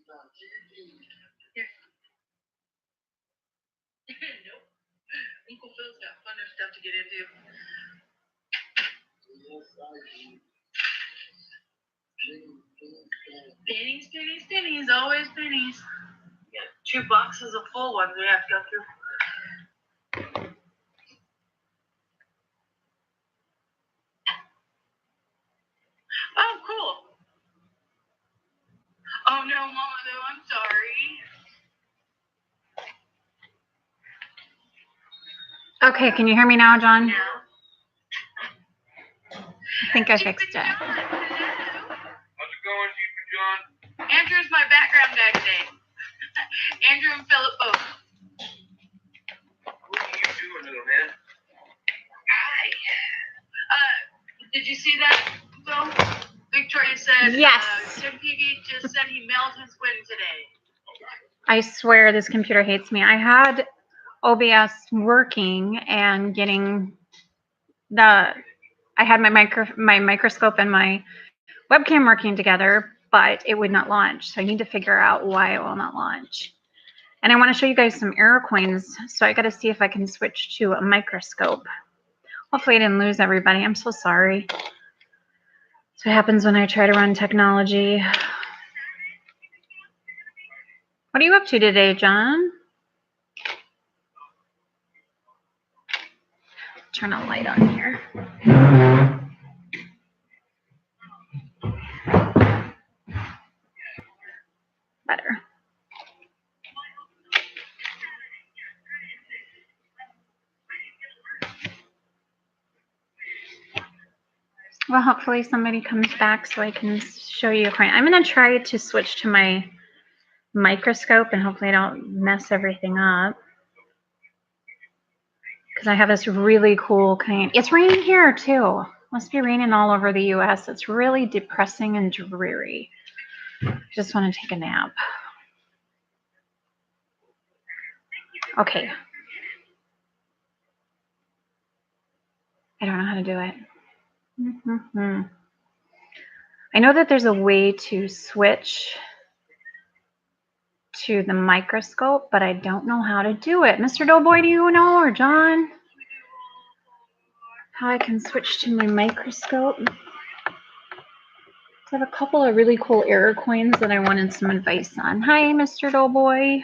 Here. Nope. Uncle Phil's got funner stuff to get into. Pennies, pennies, pennies, always pennies. We got 2 boxes of full ones we have to go through. Oh, cool. Oh no, Mama, no, I'm sorry. Okay, can you hear me now, John? Yeah. I think I fixed it. How's it going, John? Andrew's my background guy today. Andrew and Philip both. What are you doing, little man? Hi. Did you see that, Phil? Victoria said, yes. Tim Peavy just said he mailed his win today. I swear this computer hates me. I had OBS working and getting I had my microscope and my webcam working together, but it would not launch. So I need to figure out why it will not launch. And I want to show you guys some error coins. So I got to see if I can switch to a microscope. Hopefully I didn't lose everybody. I'm so sorry. That's what happens when I try to run technology. What are you up to today, John? Turn a light on here. Better. Well, hopefully somebody comes back so I can show you a coin. I'm going to try to switch to my microscope and hopefully I don't mess everything up. Because I have this really cool kind. It's raining here too. Must be raining all over the US. It's really depressing and dreary. I just want to take a nap. Okay. I don't know how to do it. I know that there's a way to switch to the microscope, but I don't know how to do it. Mr. Doughboy, do you know, or John? How I can switch to my microscope? I have a couple of really cool error coins that I wanted some advice on. Hi, Mr. Doughboy.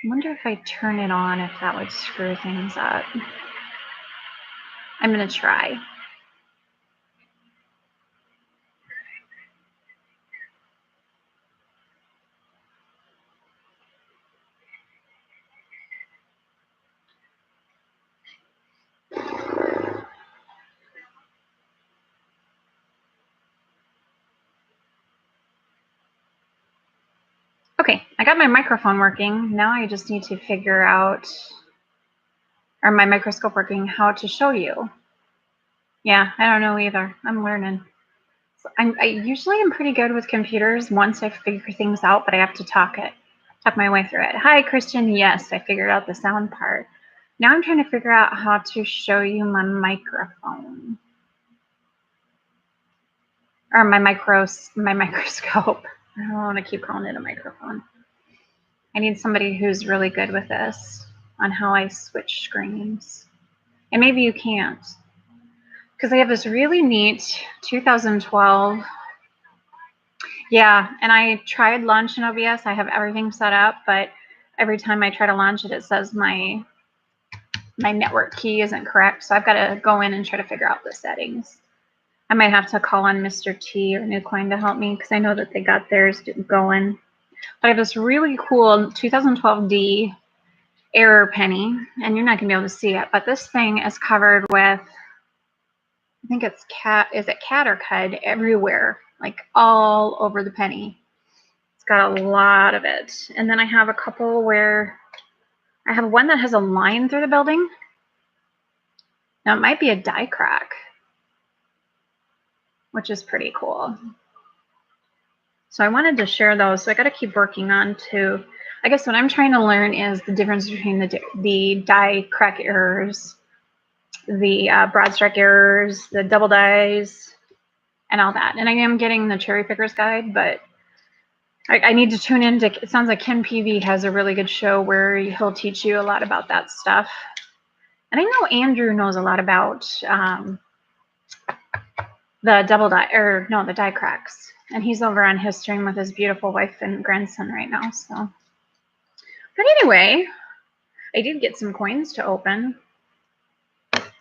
I wonder if I turn it on, if that would screw things up. I'm going to try. Okay, I got my microphone working. Now I just need to figure out, or my microscope working, how to show you. Yeah, I don't know either. I'm learning. So I usually am pretty good with computers once I figure things out, but I have to talk my way through it. Hi, Christian. Yes, I figured out the sound part. Now I'm trying to figure out how to show you my microphone. Or my microscope. I don't want to keep calling it a microphone. I need somebody who's really good with this on how I switch screens. And maybe you can't. Because I have this really neat 2012. Yeah, and I tried launching OBS. I have everything set up, but every time I try to launch it, it says my network key isn't correct. So I've got to go in and try to figure out the settings. I might have to call on Mr. T or NewCoin to help me because I know that they got theirs going. But I have this really cool 2012D error penny, and you're not going to be able to see it, but this thing is covered with, I think it's cat or cud everywhere, like all over the penny. It's got a lot of it. And then I have a couple where I have one that has a line through the building. Now it might be a die crack, which is pretty cool. So I wanted to share those. So I got to keep working on to, I guess what I'm trying to learn is the difference between the die crack errors, the broad strike errors, the double dies, and all that. And I am getting the cherry pickers guide, but I need to tune into, it sounds like Ken Peavy has a really good show where he'll teach you a lot about that stuff. And I know Andrew knows a lot about the die cracks. And he's over on his stream with his beautiful wife and grandson right now. So, but anyway, I did get some coins to open.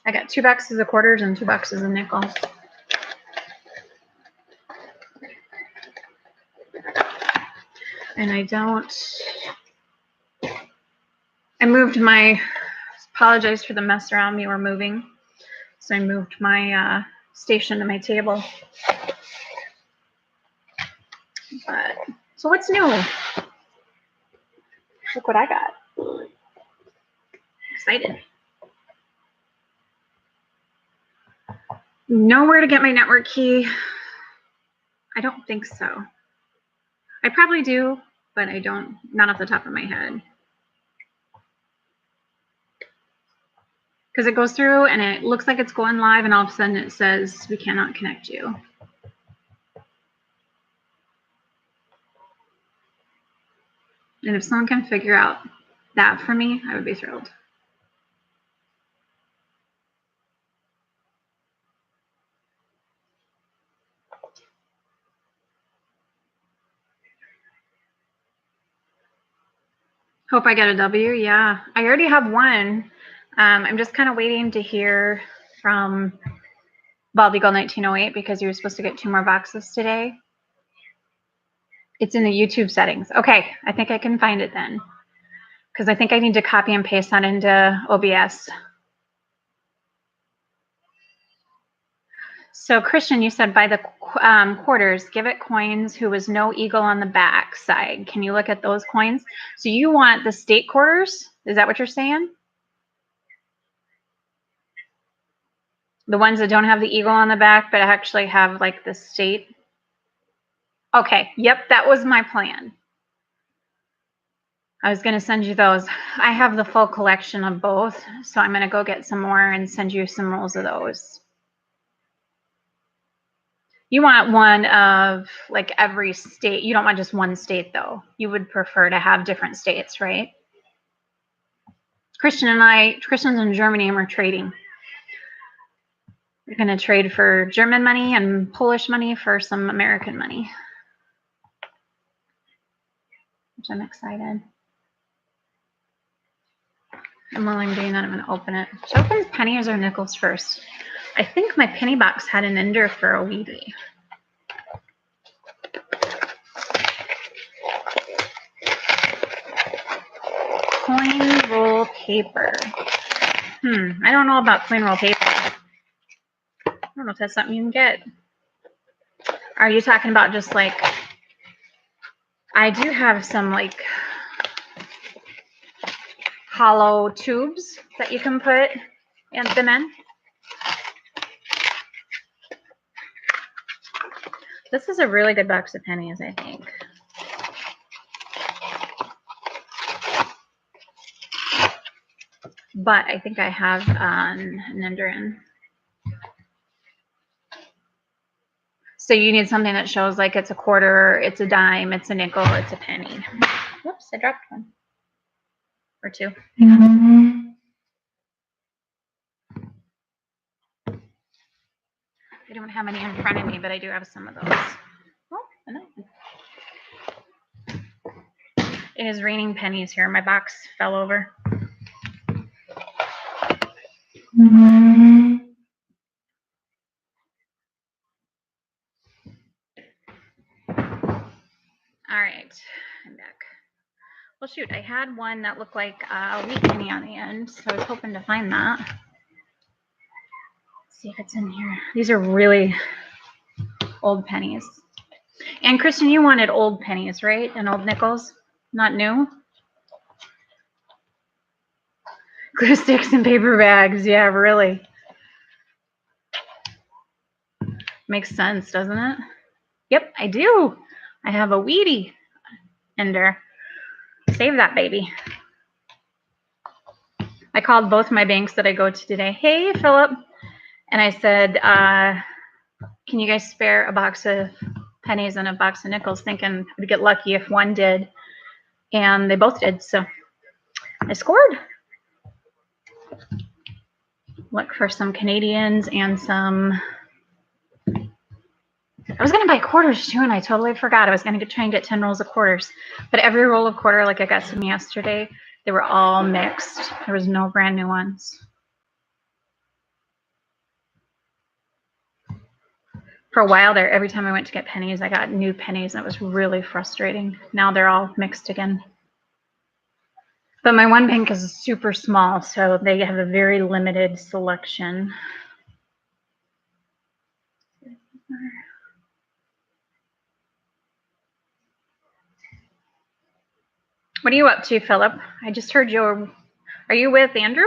I got 2 boxes of quarters and 2 boxes of nickels. And I moved apologize for the mess around me. We're moving. So I moved my station to my table. But, so what's new? Look what I got. Excited. Know where to get my network key? I don't think so. I probably do, but I don't, not off the top of my head. Because it goes through and it looks like it's going live and all of a sudden it says we cannot connect you. And if someone can figure out that for me, I would be thrilled. Hope I get a W. Yeah, I already have one. I'm just kind of waiting to hear from Bald Eagle 1908 because you were supposed to get 2 more boxes today. It's in the YouTube settings. Okay, I think I can find it then. Because I think I need to copy and paste that into OBS. So Christian, you said by the quarters, give it coins who was no eagle on the back side. Can you look at those coins? So you want the state quarters? Is that what you're saying? The ones that don't have the eagle on the back, but actually have like the state? Okay, yep, that was my plan. I was going to send you those. I have the full collection of both, so I'm going to go get some more and send you some rolls of those. You want one of like every state. You don't want just one state though. You would prefer to have different states, right? Christian's in Germany and we're trading. We're going to trade for German money and Polish money for some American money, which I'm excited. And while I'm doing that, I'm going to open it. Should I open pennies or nickels first? I think my penny box had an ender for a wheatie. Coin roll paper. I don't know about coin roll paper. I don't know if that's something you can get. Are you talking about just like, I do have some like hollow tubes that you can put them in. This is a really good box of pennies, I think. But I think I have an ender in. So you need something that shows like it's a quarter, it's a dime, it's a nickel, it's a penny. Whoops, I dropped one. Or 2. I don't have any in front of me, but I do have some of those. Oh, another one. It is raining pennies here. My box fell over. All right, I'm back. Well, shoot, I had one that looked like a wheat penny on the end, so I was hoping to find that. Let's see if it's in here. These are really old pennies. And Kristen, you wanted old pennies, right? And old nickels, not new? Glue sticks and paper bags, yeah, really. Makes sense, doesn't it? Yep, I do. I have a wheatie ender. Save that baby. I called both my banks that I go to today. Hey, Philip. And I said, Can you guys spare a box of pennies and a box of nickels? Thinking I'd get lucky if one did. And they both did, so I scored. Look for some Canadians and some... I was going to buy quarters too, and I totally forgot. I was going to try and get 10 rolls of quarters. But every roll of quarter, like I got some yesterday, they were all mixed. There was no brand new ones. For a while there, every time I went to get pennies, I got new pennies, and it was really frustrating. Now they're all mixed again. But my one bank is super small, so they have a very limited selection. What are you up to, Philip? I just heard you. Are you with Andrew?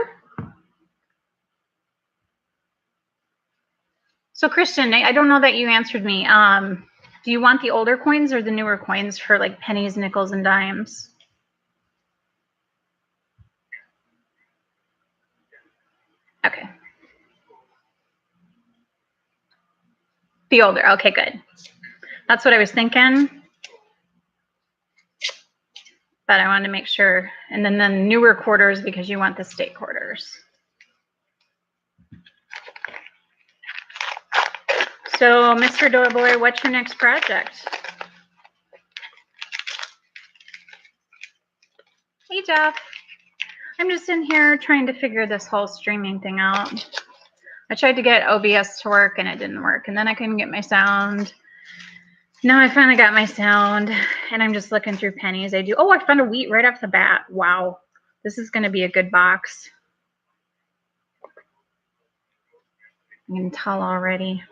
So Christian, I don't know that you answered me. Do you want the older coins or the newer coins for like pennies, nickels, and dimes? Okay. The older. Okay, good. That's what I was thinking. But I wanted to make sure. And then the newer quarters because you want the state quarters. So, Mr. Doughboy, what's your next project? Hey, Jeff. I'm just in here trying to figure this whole streaming thing out. I tried to get OBS to work and it didn't work. And then I couldn't get my sound. Now I finally got my sound and I'm just looking through pennies. Oh, I found a wheat right off the bat. Wow. This is going to be a good box. I can tell already.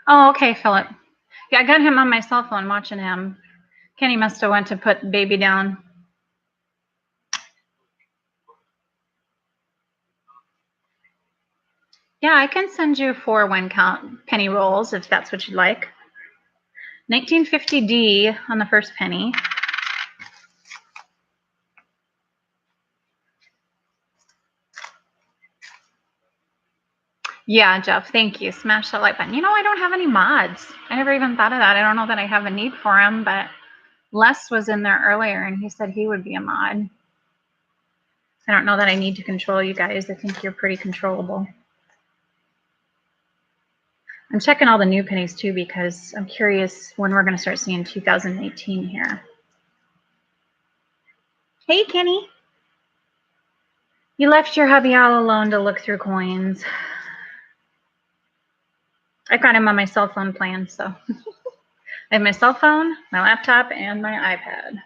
Oh, okay, Philip. Yeah, I got him on my cell phone watching him. Kenny must have went to put baby down. Yeah, I can send you 4 one-count penny rolls if that's what you'd like. 1950D on the first penny. Yeah, Jeff, thank you. Smash that like button. You know, I don't have any mods. I never even thought of that. I don't know that I have a need for them, but Les was in there earlier and he said he would be a mod. I don't know that I need to control you guys. I think you're pretty controllable. I'm checking all the new pennies too because I'm curious when we're going to start seeing 2018 here. Hey, Kenny. You left your hubby all alone to look through coins. I got him on my cell phone plan, so I have my cell phone, my laptop, and my iPad.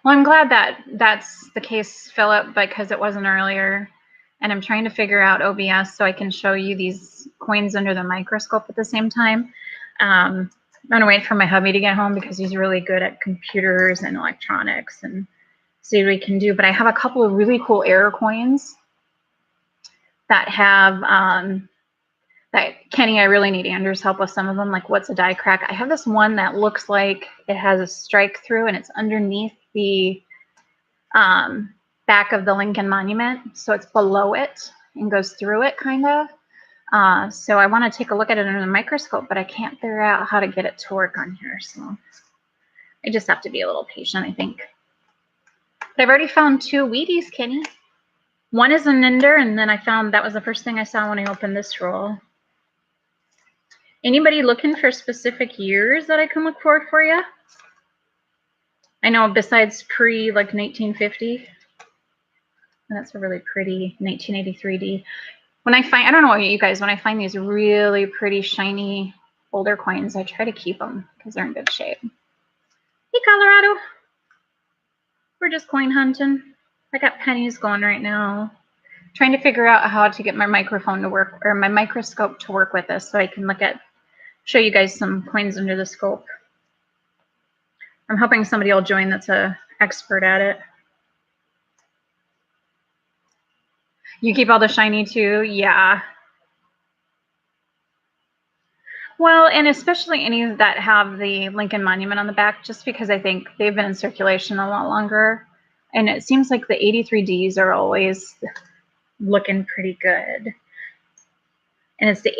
Well, I'm glad that that's the case, Philip, because it wasn't earlier. And I'm trying to figure out OBS so I can show you these coins under the microscope at the same time. I'm going to wait for my hubby to get home because he's really good at computers and electronics and see what we can do. But I have a couple of really cool error coins that have, that Kenny, I really need Andrew's help with some of them. Like, what's a die crack? I have this one that looks like it has a strike through and it's underneath the back of the Lincoln Monument. So it's below it and goes through it kind of. So I want to take a look at it under the microscope, but I can't figure out how to get it to work on here. So I just have to be a little patient, I think. But I've already found 2 Wheaties, Kenny. One is a Ninder, and then I found that was the first thing I saw when I opened this roll. Anybody looking for specific years that I can look for you? I know besides pre, like 1950. That's a really pretty 1983D. When I find, I don't know about you guys, when I find these really pretty shiny older coins, I try to keep them because they're in good shape. Hey, Colorado. We're just coin hunting. I got pennies going right now. Trying to figure out how to get my microphone to work, or my microscope to work with this so I can show you guys some coins under the scope. I'm hoping somebody will join that's an expert at it. You keep all the shiny too? Yeah. Well, and especially any that have the Lincoln Monument on the back, just because I think they've been in circulation a lot longer. And it seems like the 83Ds are always looking pretty good. And it's the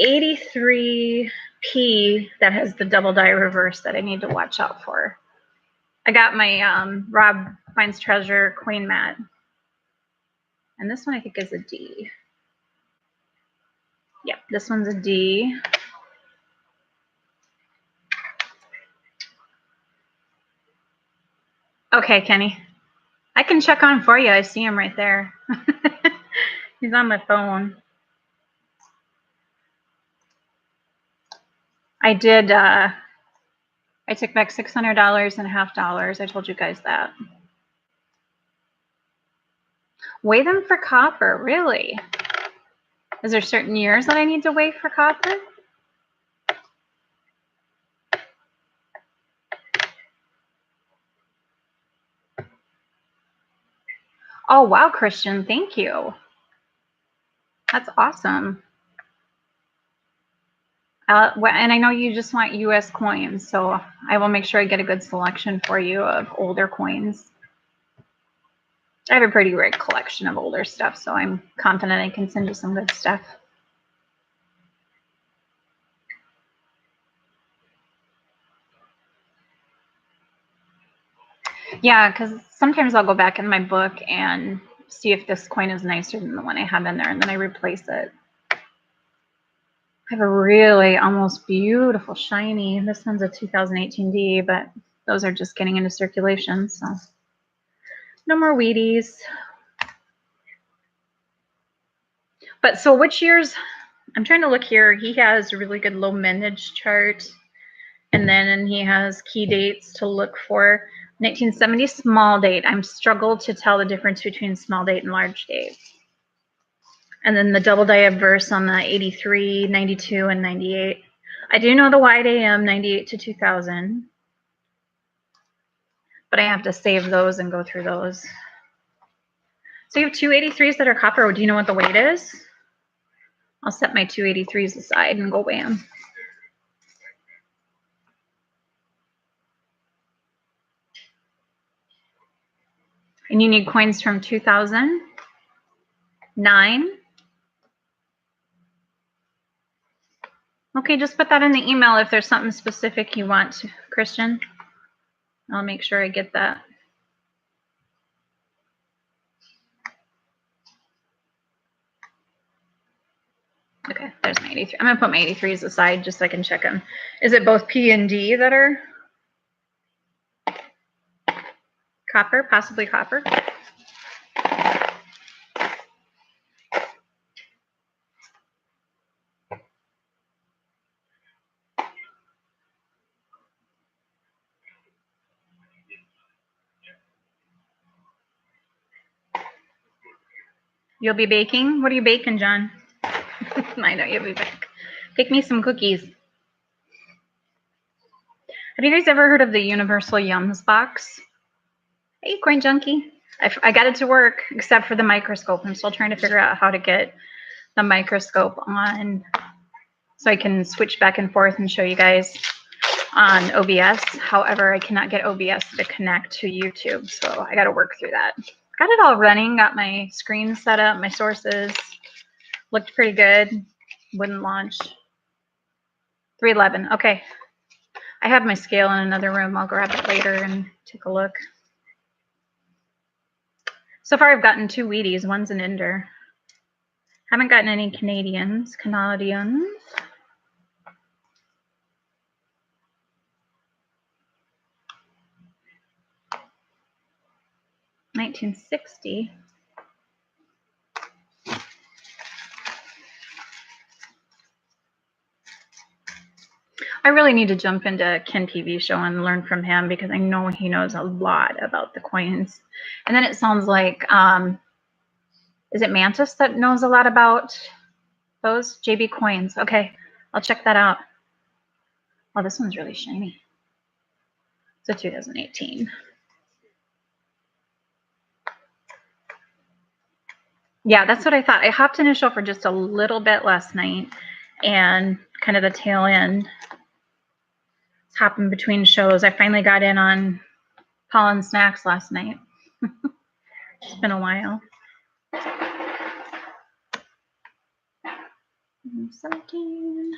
83P that has the double die reverse that I need to watch out for. I got my Rob Finds Treasure coin mat. And this one I think is a D. Yep, this one's a D. Okay, Kenny. I can check on for you. I see him right there. He's on my phone. I did, I took back $600 and $50. I told you guys that. Weigh them for copper, really? Is there certain years that I need to weigh for copper? Oh, wow, Christian, thank you. That's awesome. And I know you just want US coins, so I will make sure I get a good selection for you of older coins. I have a pretty great collection of older stuff, so I'm confident I can send you some good stuff. Yeah, because sometimes I'll go back in my book and see if this coin is nicer than the one I have in there, and then I replace it. I have a really almost beautiful shiny. This one's a 2018D, but those are just getting into circulation, so no more Wheaties. But so which years? I'm trying to look here. He has a really good low mintage chart, and then he has key dates to look for. 1970 small date. I'm struggled to tell the difference between small date and large date. And then the double die verse on the 83, 92, and 98. I do know the wide AM 98 to 2000, but I have to save those and go through those. So you have two 83s that are copper. Do you know what the weight is? I'll set my two 83s aside and go weigh them. And you need coins from 2009. Okay, just put that in the email if there's something specific you want, Christian. I'll make sure I get that. Okay, there's my 83. I'm going to put my 83s aside just so I can check them. Is it both P and D that are copper, possibly copper? You'll be baking? What are you baking, John? I know you'll be back. Pick me some cookies. Have you guys ever heard of the Universal Yums box? Hey, Coin Junkie. I got it to work, except for the microscope. I'm still trying to figure out how to get the microscope on so I can switch back and forth and show you guys on OBS. However, I cannot get OBS to connect to YouTube, so I got to work through that. Got it all running, got my screen set up, my sources. Looked pretty good. Wouldn't launch. 311. Okay. I have my scale in another room. I'll grab it later and take a look. So far, I've gotten 2 Wheaties. One's an Ender. Haven't gotten any Canadians. 1960. I really need to jump into Ken TV show and learn from him because I know he knows a lot about the coins. And then it sounds like, is it Mantis that knows a lot about those? JB Coins. Okay, I'll check that out. Oh, this one's really shiny. It's a 2018. Yeah, that's what I thought. I hopped in a show for just a little bit last night and kind of the tail end. Hopping between shows. I finally got in on Paul and Snacks last night. It's been a while. 17.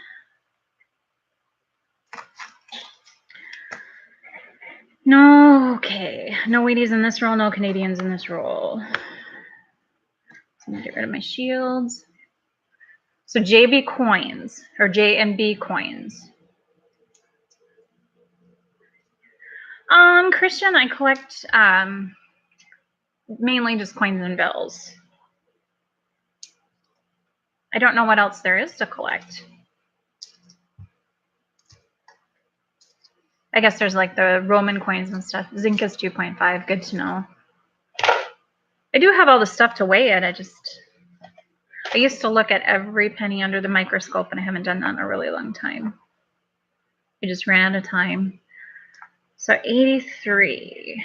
No, okay. No Wheaties in this roll, no Canadians in this roll. So I'm gonna get rid of my shields. So JB coins, or JMB coins. Christian, I collect mainly just coins and bills. I don't know what else there is to collect. I guess there's like the Roman coins and stuff. Zinc is 2.5, good to know. I do have all the stuff to weigh it. I used to look at every penny under the microscope, and I haven't done that in a really long time. I just ran out of time. So 83.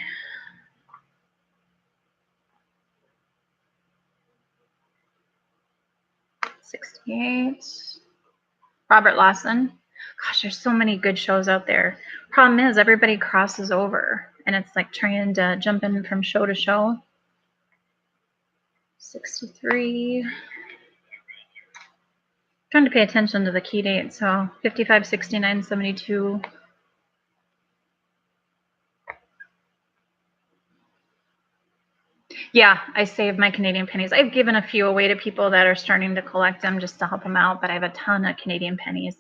$68. Robert Lawson. Gosh, there's so many good shows out there. Problem is, everybody crosses over, and it's like trying to jump in from show to show. 63. Trying to pay attention to the key date. So 55, 69, 72. Yeah, I saved my Canadian pennies. I've given a few away to people that are starting to collect them just to help them out, but I have a ton of Canadian pennies.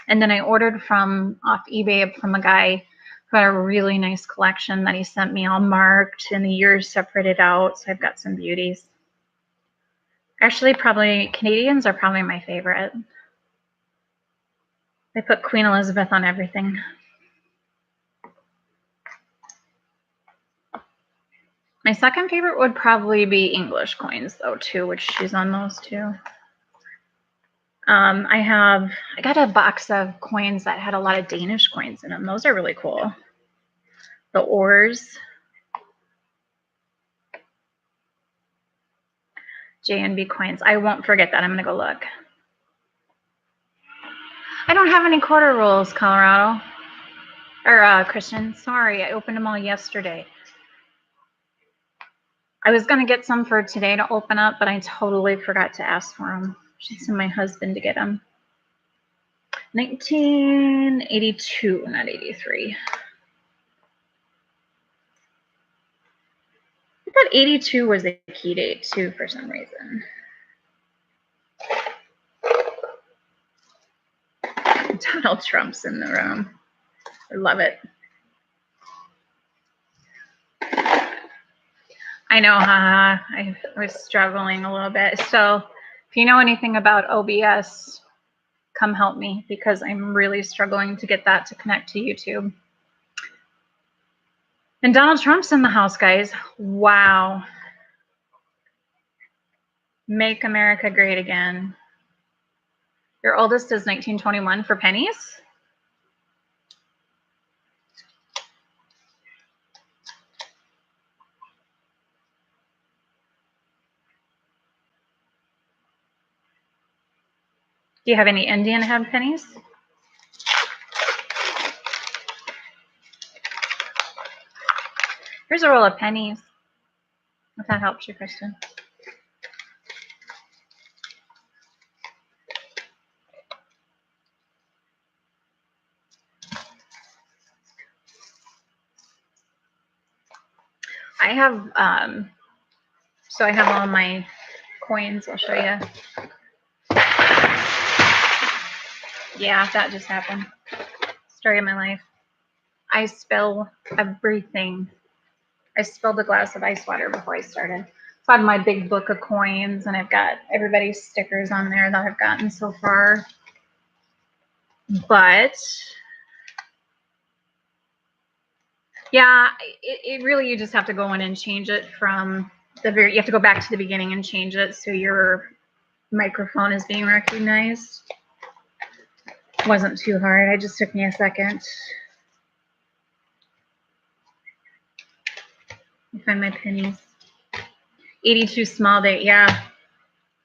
And then I ordered from off eBay from a guy who had a really nice collection that he sent me all marked and the years separated out. So I've got some beauties. Actually, probably Canadians are probably my favorite. I put Queen Elizabeth on everything. My second favorite would probably be English coins, though, too, which she's on those too. I got a box of coins that had a lot of Danish coins in them. Those are really cool. The oars. JNB coins. I won't forget that. I'm going to go look. I don't have any quarter rolls, Colorado. Or Christian. Sorry, I opened them all yesterday. I was going to get some for today to open up, but I totally forgot to ask for them. I should send my husband to get them. 1982, not 83. I thought 82 was the key date, too, for some reason. Donald Trump's in the room. I love it. I know, I was struggling a little bit. So if you know anything about OBS, come help me because I'm really struggling to get that to connect to YouTube. And Donald Trump's in the house, guys. Wow. Make America great again. Your oldest is 1921 for pennies? Do you have any Indian head pennies? Here's a roll of pennies. If that helps you, Kristen. I have, so I have all my coins. I'll show you. Yeah, that just happened. Story of my life. I spill everything. I spilled a glass of ice water before I started. So I have my big book of coins, and I've got everybody's stickers on there that I've gotten so far. But yeah, it really, you just have to go in and change it from the very, you have to go back to the beginning and change it so your microphone is being recognized. It wasn't too hard. It just took me a second. Let me find my pennies. 82 small date. Yeah,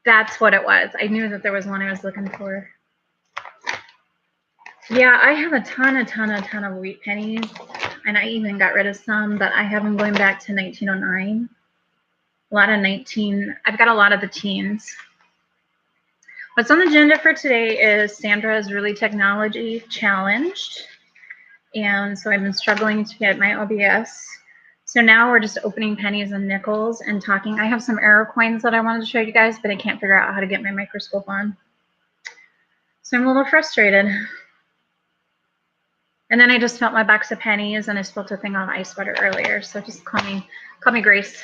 that's what it was. I knew that there was one I was looking for. Yeah, I have a ton of wheat pennies, and I even got rid of some, but I have them going back to 1909. A lot of 19. I've got a lot of the teens. What's on the agenda for today is Sandra is really technology challenged. And so I've been struggling to get my OBS. So now we're just opening pennies and nickels and talking. I have some arrow coins that I wanted to show you guys, but I can't figure out how to get my microscope on. So I'm a little frustrated. And then I just felt my box of pennies and I spilled a thing on ice water earlier. So just call me Grace.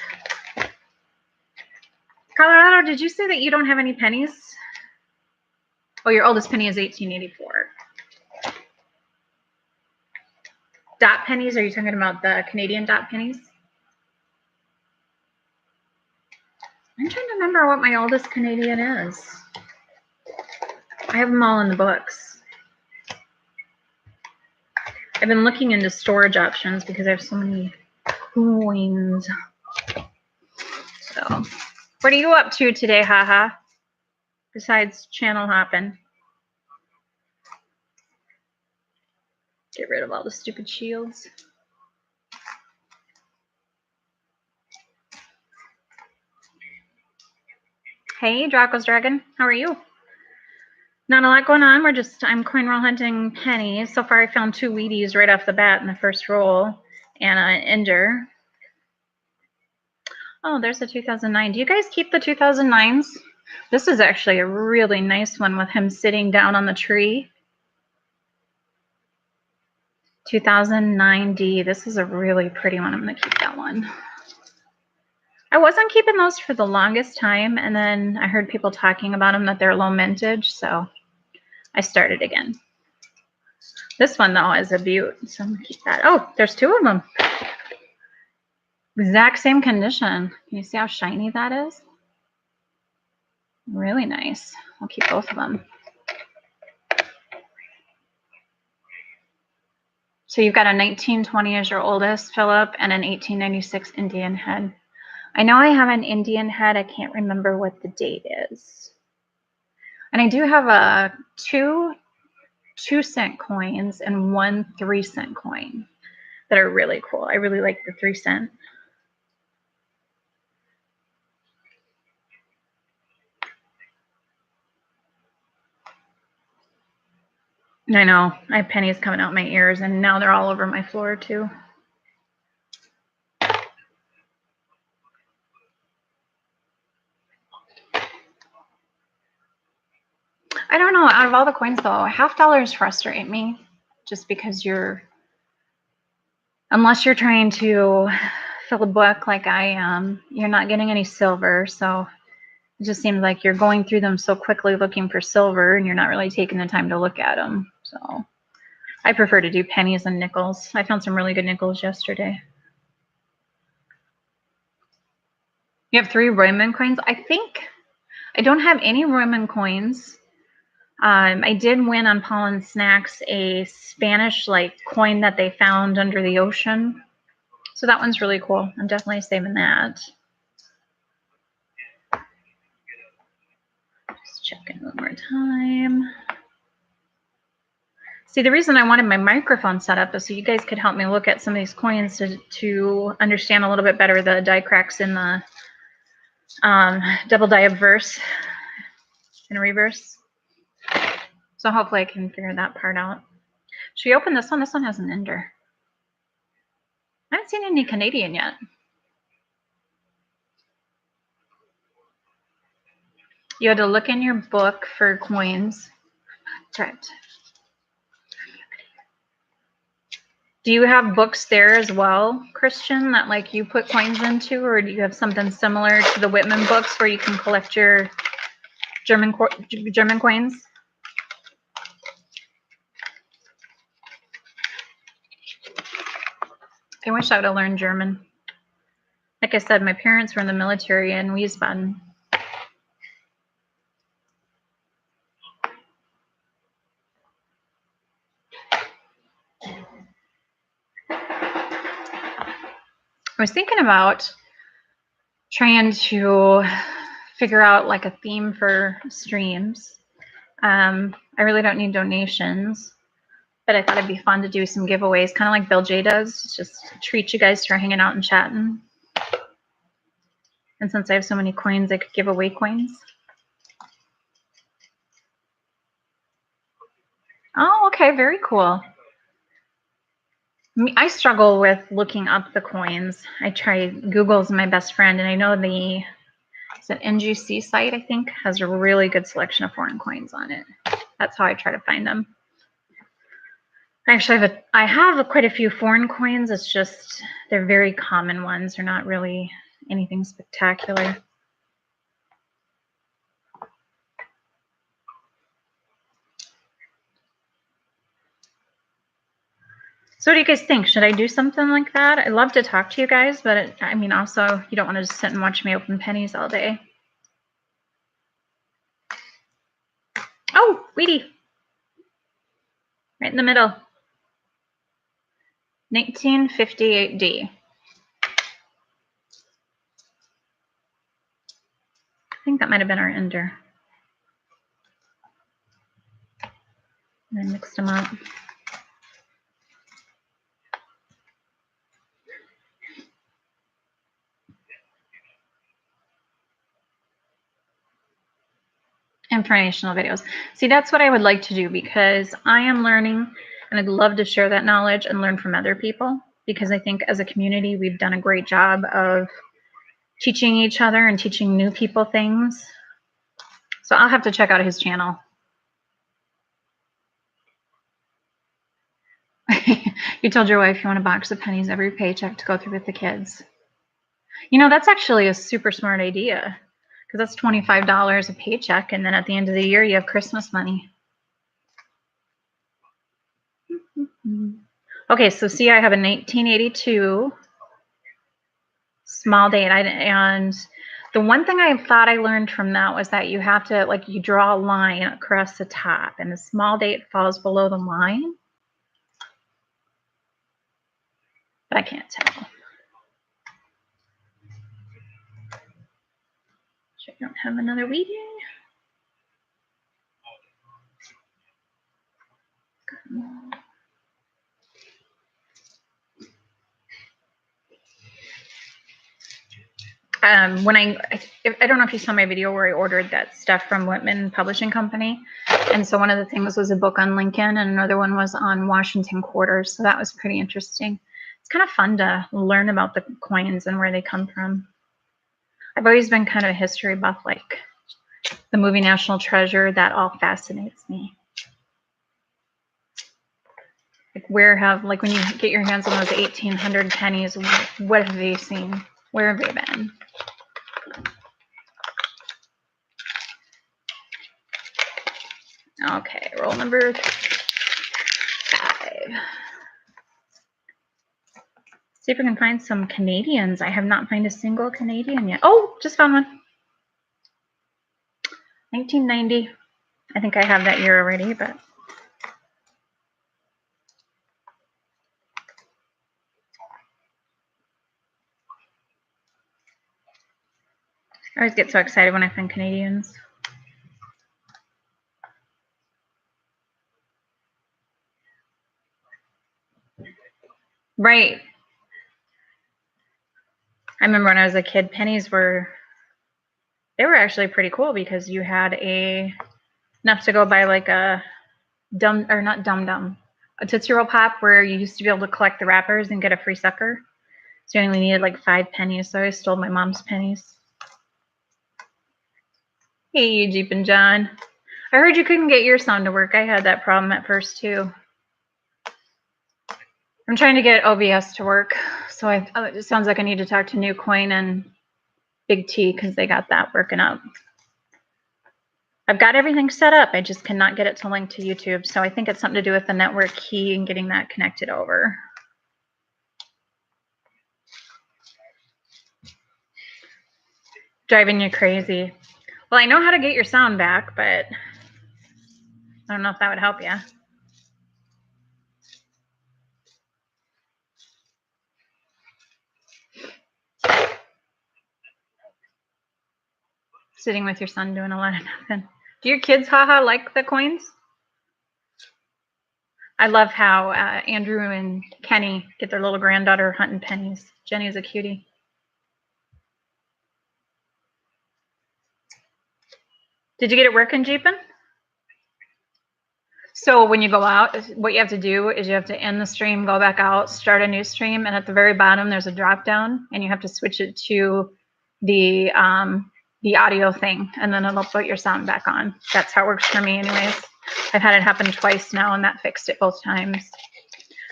Colorado, did you say that you don't have any pennies? Oh, your oldest penny is 1884. Dot pennies? Are you talking about the Canadian dot pennies? I'm trying to remember what my oldest Canadian is. I have them all in the books. I've been looking into storage options because I have so many coins. So, what are you up to today, haha? Besides channel hopping? Get rid of all the stupid shields. Hey, Draco's Dragon, how are you? Not a lot going on. I'm coin roll hunting pennies. So far I found 2 Wheaties right off the bat in the first roll and an Ender. Oh, there's a 2009. Do you guys keep the 2009s? This is actually a really nice one with him sitting down on the tree. 2009D. This is a really pretty one. I'm going to keep that one. I wasn't keeping those for the longest time, and then I heard people talking about them that they're low mintage, so I started again. This one, though, is a beaut, so I'm going to keep that. Oh, there's 2 of them. Exact same condition. Can you see how shiny that is? Really nice. I'll keep both of them. So you've got a 1920 as your oldest, Philip, and an 1896 Indian head. I know I have an Indian head. I can't remember what the date is. And I do have a 2 2-cent coins and 1 3-cent coin that are really cool. I really like the 3-cent. I know. I have pennies coming out my ears, and now they're all over my floor, too. I don't know. Out of all the coins, though, $half frustrate me just because unless you're trying to fill a book like I am, you're not getting any silver. So it just seems like you're going through them so quickly looking for silver and you're not really taking the time to look at them. So I prefer to do pennies and nickels. I found some really good nickels yesterday. You have 3 Royman coins? I think I don't have any Royman coins. I did win on Pollen Snacks a Spanish coin that they found under the ocean. So that one's really cool. I'm definitely saving that. Just checking one more time. See, the reason I wanted my microphone set up is so you guys could help me look at some of these coins to understand a little bit better the die cracks in the double die obverse and reverse. So hopefully I can figure that part out. Should we open this one? This one has an ender. I haven't seen any Canadian yet. You had to look in your book for coins. That's right. Do you have books there as well, Christian, that you put coins into, or do you have something similar to the Whitman books where you can collect your German coins? I wish I would have learned German. Like I said, my parents were in the military in Wiesbaden. I was thinking about trying to figure out a theme for streams. I really don't need donations, but I thought it'd be fun to do some giveaways, kind of like Bill J does. Just treat you guys for hanging out and chatting. And since I have so many coins, I could give away coins. Oh, okay, very cool. I struggle with looking up the coins. I try, Google's my best friend, and I know the NGC site, I think, has a really good selection of foreign coins on it. That's how I try to find them. Actually, I have quite a few foreign coins. It's just they're very common ones. They're not really anything spectacular. So what do you guys think? Should I do something like that? I love to talk to you guys, but I mean, also, you don't want to just sit and watch me open pennies all day. Oh, Wheatie. Right in the middle. 1958D. I think that might have been our ender. And I mixed them up. Informational videos. See, that's what I would like to do, because I am learning and I'd love to share that knowledge and learn from other people, because I think as a community, we've done a great job of teaching each other and teaching new people things. So I'll have to check out his channel. You told your wife you want a box of pennies every paycheck to go through with the kids. You know, that's actually a super smart idea, because that's $25 a paycheck, and then at the end of the year, you have Christmas money. Okay, so see, I have a 1982 small date, and the one thing I thought I learned from that was that you have to, like, you draw a line across the top, and the small date falls below the line. But I can't tell. Sure, I don't have another reading. When I don't know if you saw my video where I ordered that stuff from Whitman Publishing Company, and so one of the things was a book on Lincoln, and another one was on Washington quarters. So that was pretty interesting. It's kind of fun to learn about the coins and where they come from. I've always been kind of a history buff, like the movie National Treasure. That all fascinates me. Like, like when you get your hands on those 1800 pennies, what have they seen? Where have they been? Okay, roll number 5. See if we can find some Canadians. I have not found a single Canadian yet. Oh, just found one. 1990. I think I have that year already, but I always get so excited when I find Canadians. Right. I remember when I was a kid, pennies were actually pretty cool, because you had enough to go buy like a a Tootsie Roll Pop, where you used to be able to collect the wrappers and get a free sucker. So you only needed like 5 pennies. So I stole my mom's pennies. Hey, Jeep and John. I heard you couldn't get your sound to work. I had that problem at first too. I'm trying to get OBS to work, so it sounds like I need to talk to New Coin and Big T, because they got that working up. I've got everything set up. I just cannot get it to link to YouTube, so I think it's something to do with the network key and getting that connected over. Driving you crazy. Well, I know how to get your sound back, but I don't know if that would help you. Sitting with your son doing a lot of nothing. Do your kids, haha, like the coins? I love how Andrew and Kenny get their little granddaughter hunting pennies. Jenny's a cutie. Did you get it working, Jeepin? So when you go out, what you have to do is you have to end the stream, go back out, start a new stream, and at the very bottom there's a drop down, and you have to switch it to the audio thing, and then it'll put your sound back on. That's how it works for me, anyways. I've had it happen twice now, and that fixed it both times.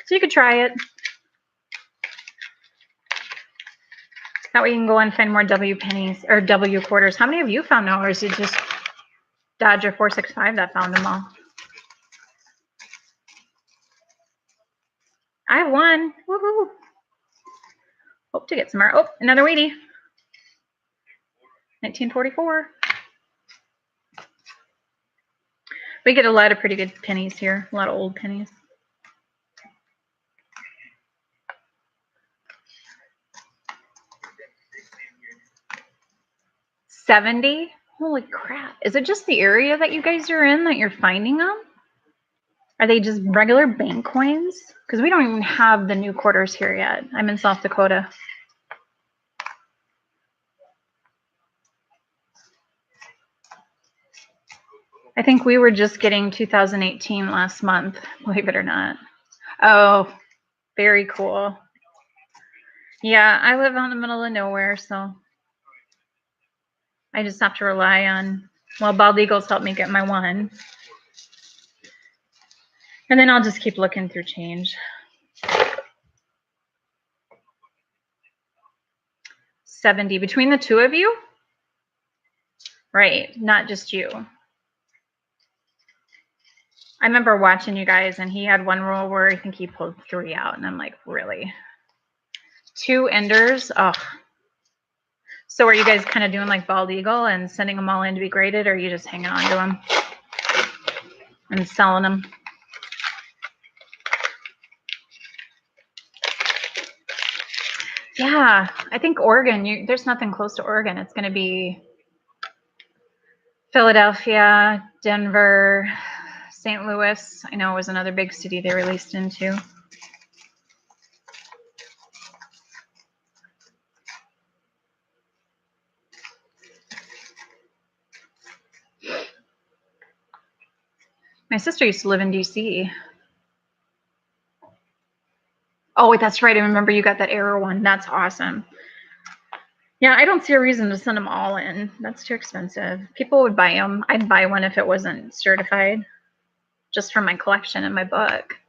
So you could try it. That way you can go and find more W pennies or W quarters. How many of you found now, or is it just Dodger 465 that found them all? I have one. Woohoo! Hope to get some more. Oh, another Wheatie. 1944. We get a lot of pretty good pennies here. A lot of old pennies. $70? Holy crap. Is it just the area that you guys are in that you're finding them? Are they just regular bank coins? Because we don't even have the new quarters here yet. I'm in South Dakota. I think we were just getting 2018 last month, believe it or not. Oh, very cool. Yeah, I live out in the middle of nowhere, so I just have to rely on, well, Bald Eagles helped me get my one. And then I'll just keep looking through change. 70 between the two of you? Right, not just you. I remember watching you guys, and he had one roll where I think he pulled 3 out, and I'm like, really? 2 enders? Oh. So are you guys kind of doing like Bald Eagle and sending them all in to be graded, or are you just hanging on to them and selling them? Yeah, I think Oregon, there's nothing close to Oregon. It's going to be Philadelphia, Denver, St. Louis. I know it was another big city they released into. My sister used to live in DC. Oh, that's right. I remember you got that error one. That's awesome. Yeah, I don't see a reason to send them all in. That's too expensive. People would buy them. I'd buy one if it wasn't certified, just for my collection and my book.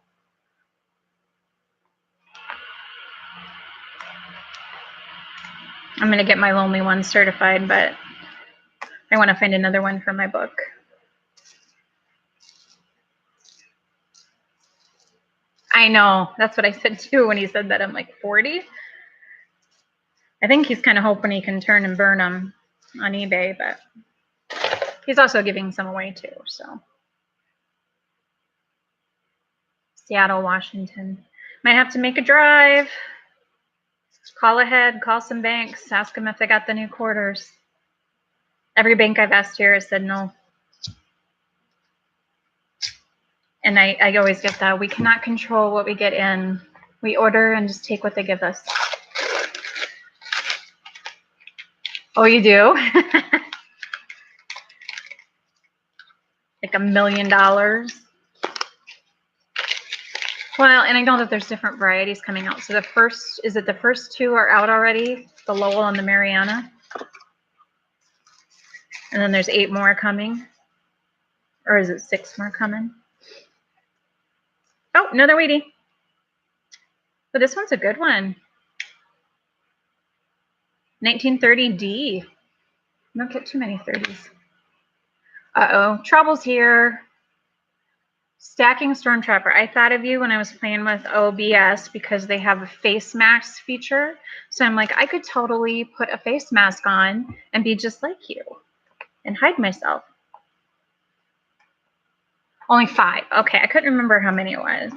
I'm going to get my Lonely One certified, but I want to find another one for my book. I know. That's what I said too when he said that. I'm like, 40? I think he's kind of hoping he can turn and burn them on eBay, but he's also giving some away too. So Seattle, Washington. Might have to make a drive. Call ahead, call some banks, ask them if they got the new quarters. Every bank I've asked here has said no. And I always get that. We cannot control what we get in. We order and just take what they give us. Oh, you do? Like $1 million? Well, and I know that there's different varieties coming out. So the first 2 are out already? The Lowell and the Mariana? And then there's 8 more coming? Or is it 6 more coming? Oh, another Wheatie. But this one's a good one. 1930D. Don't get too many 30s. Uh-oh, trouble's here. Stacking Storm Trapper. I thought of you when I was playing with OBS because they have a face mask feature. So I'm like, I could totally put a face mask on and be just like you and hide myself. Only 5. Okay, I couldn't remember how many it was.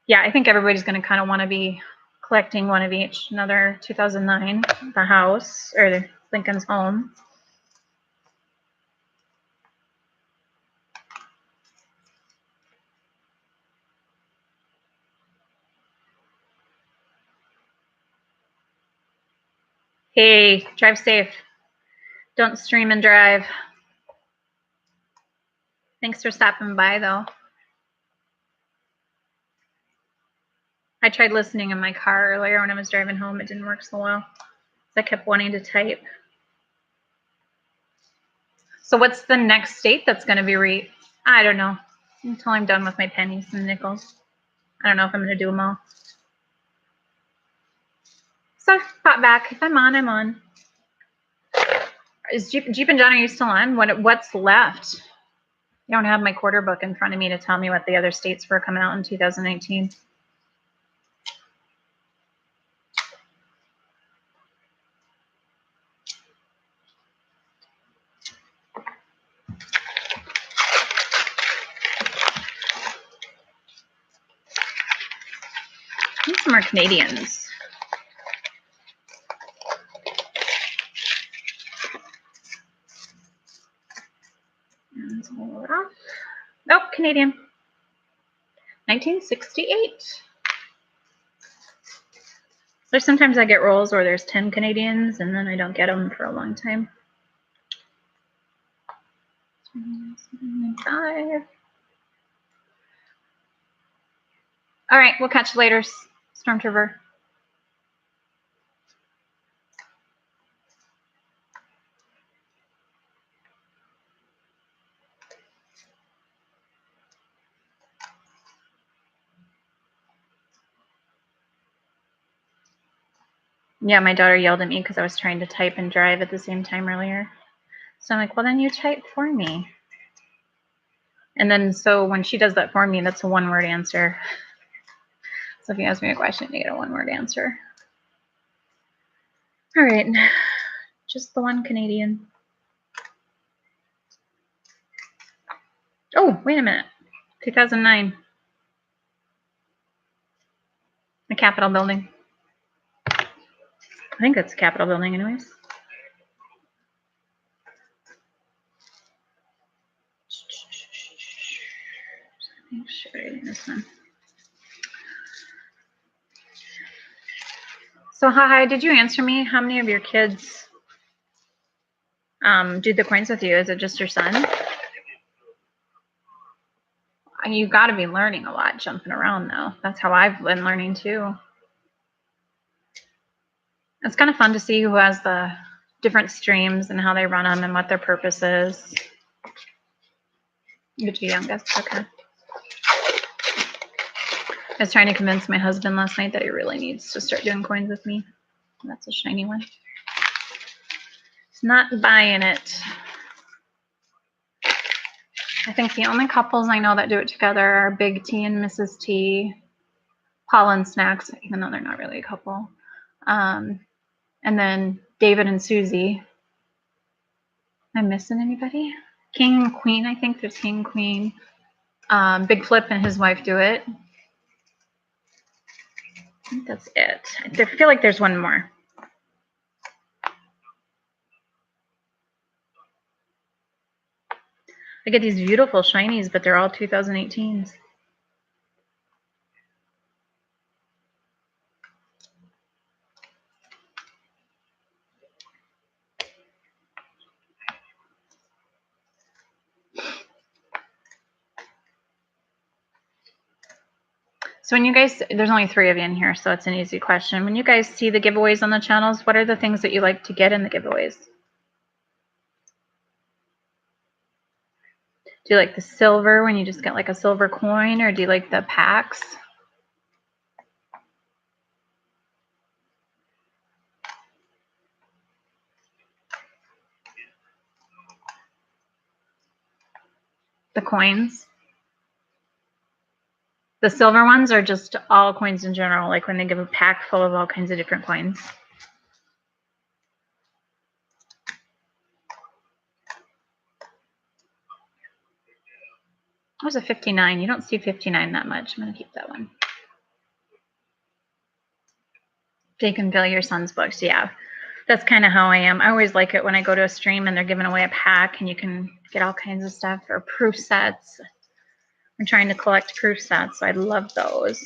Yeah, I think everybody's going to kind of want to be collecting one of each. Another 2009, The House, or Lincoln's Home. Hey, drive safe. Don't stream and drive. Thanks for stopping by, though. I tried listening in my car earlier when I was driving home. It didn't work so well. I kept wanting to type. So what's the next state that's going to be I don't know. Until I'm done with my pennies and nickels. I don't know if I'm going to do them all. So pop back. If I'm on, I'm on. Is Jeep and John, are you still on? What's left? I don't have my quarter book in front of me to tell me what the other states were coming out in 2019. I need some more Canadians. Nope, Canadian. 1968. There's sometimes I get rolls where there's 10 Canadians and then I don't get them for a long time. 5. All right, we'll catch you later, Stormtrooper. Yeah, my daughter yelled at me because I was trying to type and drive at the same time earlier. So I'm like, well, then you type for me. And then so when she does that for me, that's a one-word answer. So if you ask me a question, you get a one-word answer. All right, just the one Canadian. Oh, wait a minute. 2009. The Capitol building. I think that's the Capitol building anyways. This one. So hi, did you answer me? How many of your kids do the coins with you? Is it just your son? You got to be learning a lot jumping around though. That's how I've been learning too. It's kind of fun to see who has the different streams and how they run them and what their purpose is. You're too youngest, okay. I was trying to convince my husband last night that he really needs to start doing coins with me. That's a shiny one. He's not buying it. I think the only couples I know that do it together are Big T and Mrs. T, Paul and Snacks, even though they're not really a couple. And then David and Susie. Am I missing anybody? King and Queen, I think there's King and Queen. Big Flip and his wife do it. I think that's it. I feel like there's one more. I get these beautiful shinies, but they're all 2018s. So when you guys, there's only 3 of you in here, so it's an easy question. When you guys see the giveaways on the channels, what are the things that you like to get in the giveaways? Do you like the silver when you just get like a silver coin, or do you like the packs? The coins? The silver ones are just all coins in general, like when they give a pack full of all kinds of different coins. That was a 59. You don't see 59 that much. I'm going to keep that one. So you can fill your son's books. Yeah, that's kind of how I am. I always like it when I go to a stream and they're giving away a pack and you can get all kinds of stuff, or proof sets. I'm trying to collect proof sets, so I love those.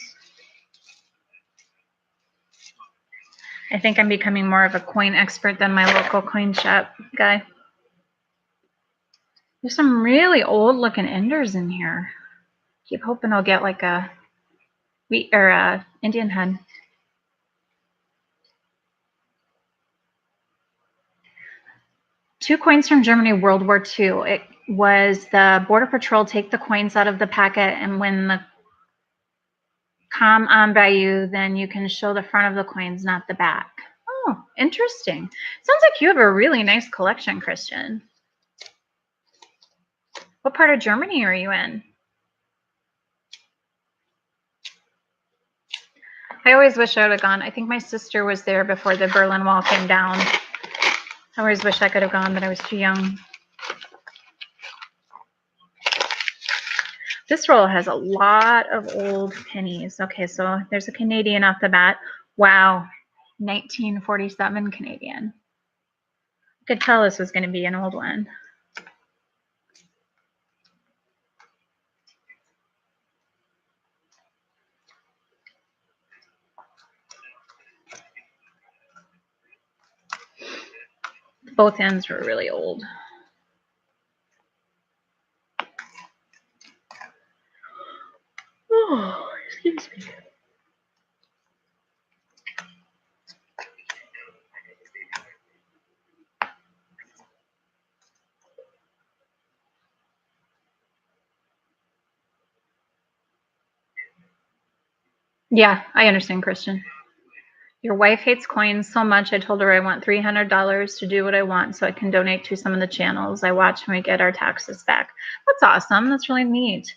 I think I'm becoming more of a coin expert than my local coin shop guy. There's some really old looking enders in here. Keep hoping I'll get like a wheat or a Indian head. Two coins from Germany, World War II. It was the Border Patrol take the coins out of the packet, and when the come on by you, then you can show the front of the coins, not the back. Oh, interesting. Sounds like you have a really nice collection, Christian. What part of Germany are you in? I always wish I would have gone. I think my sister was there before the Berlin Wall came down. I always wish I could have gone, but I was too young. This roll has a lot of old pennies. Okay, so there's a Canadian off the bat. Wow, 1947 Canadian. I could tell this was going to be an old one. Both ends were really old. Oh, excuse me. Yeah, I understand, Christian. Your wife hates coins so much. I told her I want $300 to do what I want so I can donate to some of the channels I watch when we get our taxes back. That's awesome. That's really neat.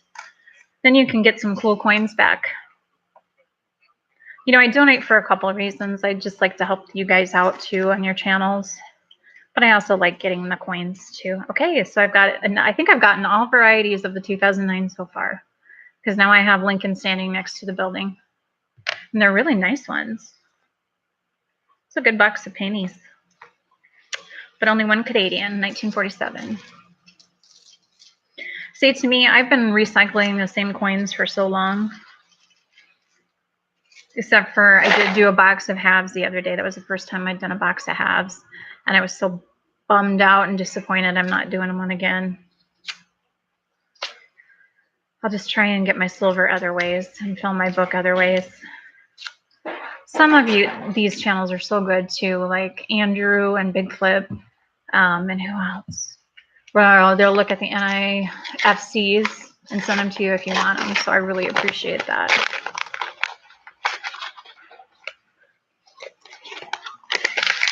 Then you can get some cool coins back. You know, I donate for a couple of reasons. I just like to help you guys out too on your channels. But I also like getting the coins too. Okay, so I've got, and I think I've gotten all varieties of the 2009 so far. Because now I have Lincoln standing next to the building. And they're really nice ones. It's a good box of pennies. But only one Canadian, 1947. See, to me, I've been recycling the same coins for so long. Except for I did do a box of halves the other day. That was the first time I'd done a box of halves. And I was so bummed out and disappointed I'm not doing one again. I'll just try and get my silver other ways and fill my book other ways. Some of these channels are so good too, like Andrew and Big Flip, and who else? Well, they'll look at the NIFCs and send them to you if you want them. So I really appreciate that.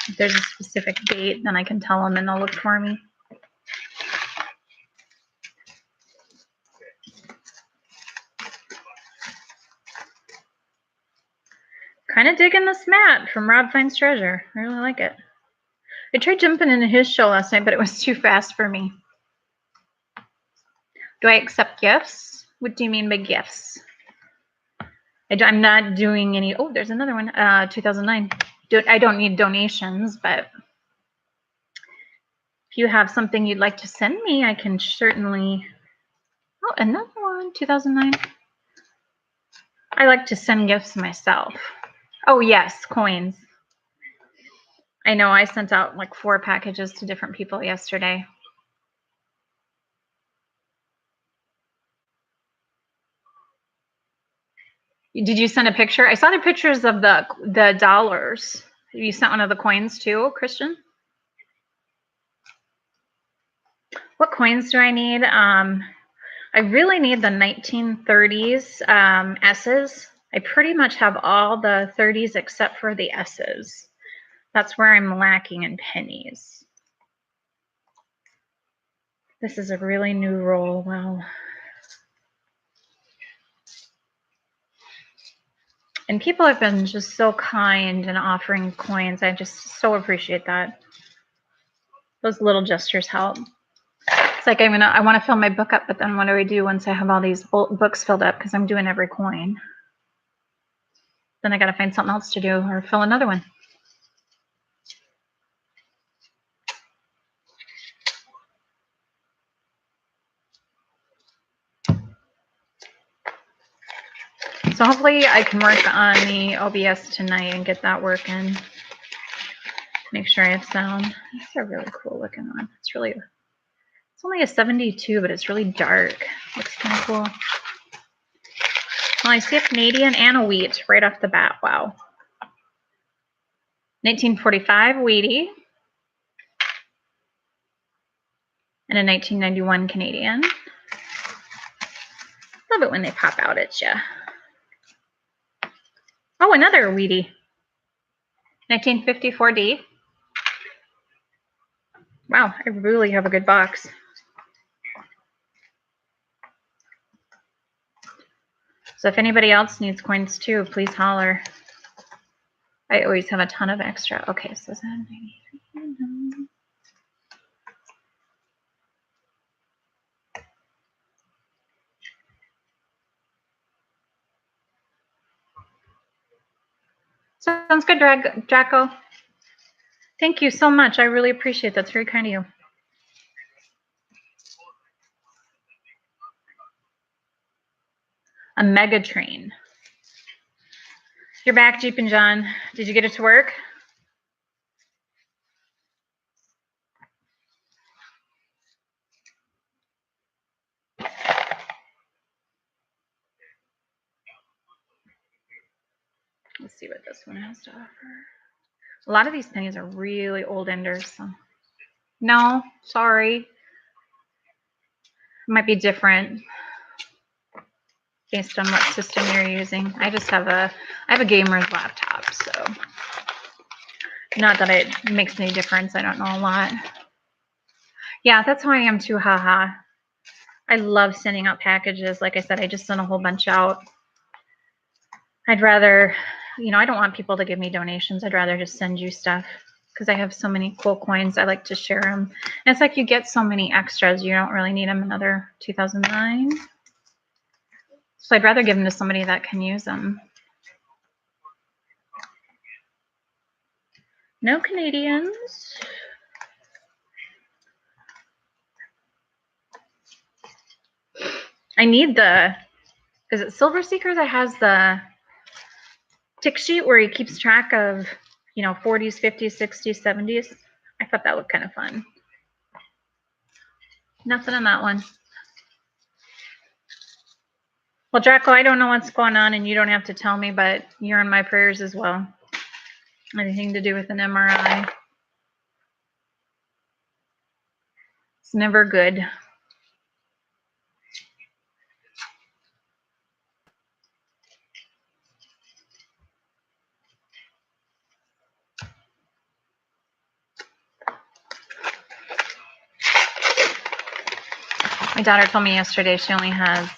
If there's a specific date, then I can tell them and they'll look for me. Kind of digging this mat from Rob Finds Treasure. I really like it. I tried jumping into his show last night, but it was too fast for me. Do I accept gifts? What do you mean by gifts? I'm not doing any. Oh, there's another one. 2009. I don't need donations, but if you have something you'd like to send me, I can certainly. Oh, another one. 2009. I like to send gifts myself. Oh, yes, coins. I know I sent out like 4 packages to different people yesterday. Did you send a picture? I saw the pictures of the dollars. You sent one of the coins too, Christian? What coins do I need? I really need the 1930s S's. I pretty much have all the 30s except for the S's. That's where I'm lacking in pennies. This is a really new roll. Wow. And people have been just so kind in offering coins. I just so appreciate that. Those little gestures help. It's like I want to fill my book up, but then what do I do once I have all these books filled up? Because I'm doing every coin. Then I got to find something else to do or fill another one. So hopefully I can work on the OBS tonight and get that working. Make sure I have sound. That's a really cool looking one. It's It's only a 72, but it's really dark. Looks kind of cool. Well, I see a Canadian and a wheat right off the bat. Wow. 1945 wheatie. And a 1991 Canadian. Love it when they pop out at you. Oh, another wheatie. 1954D. Wow, I really have a good box. So if anybody else needs coins too, please holler. I always have a ton of extra. Okay, so is that 93? Sounds good, Draco. Thank you so much. I really appreciate that. That's very kind of you. A mega train. You're back, Jeep and John. Did you get it to work? Let's see what this one has to offer. A lot of these pennies are really old enders. So. No, sorry. It might be different based on what system you're using. I have a gamer's laptop, so not that it makes any difference. I don't know a lot. Yeah, that's how I am too, haha. I love sending out packages. Like I said, I just sent a whole bunch out. I'd rather, I don't want people to give me donations. I'd rather just send you stuff because I have so many cool coins. I like to share them. And it's like you get so many extras. You don't really need them. Another 2009. So I'd rather give them to somebody that can use them. No Canadians. I need is it Silver Seekers that has the tick sheet where he keeps track of, 40s, 50s, 60s, 70s? I thought that looked kind of fun. Nothing in that one. Well, Draco, I don't know what's going on, and you don't have to tell me, but you're in my prayers as well. Anything to do with an MRI. It's never good. My daughter told me yesterday she only has,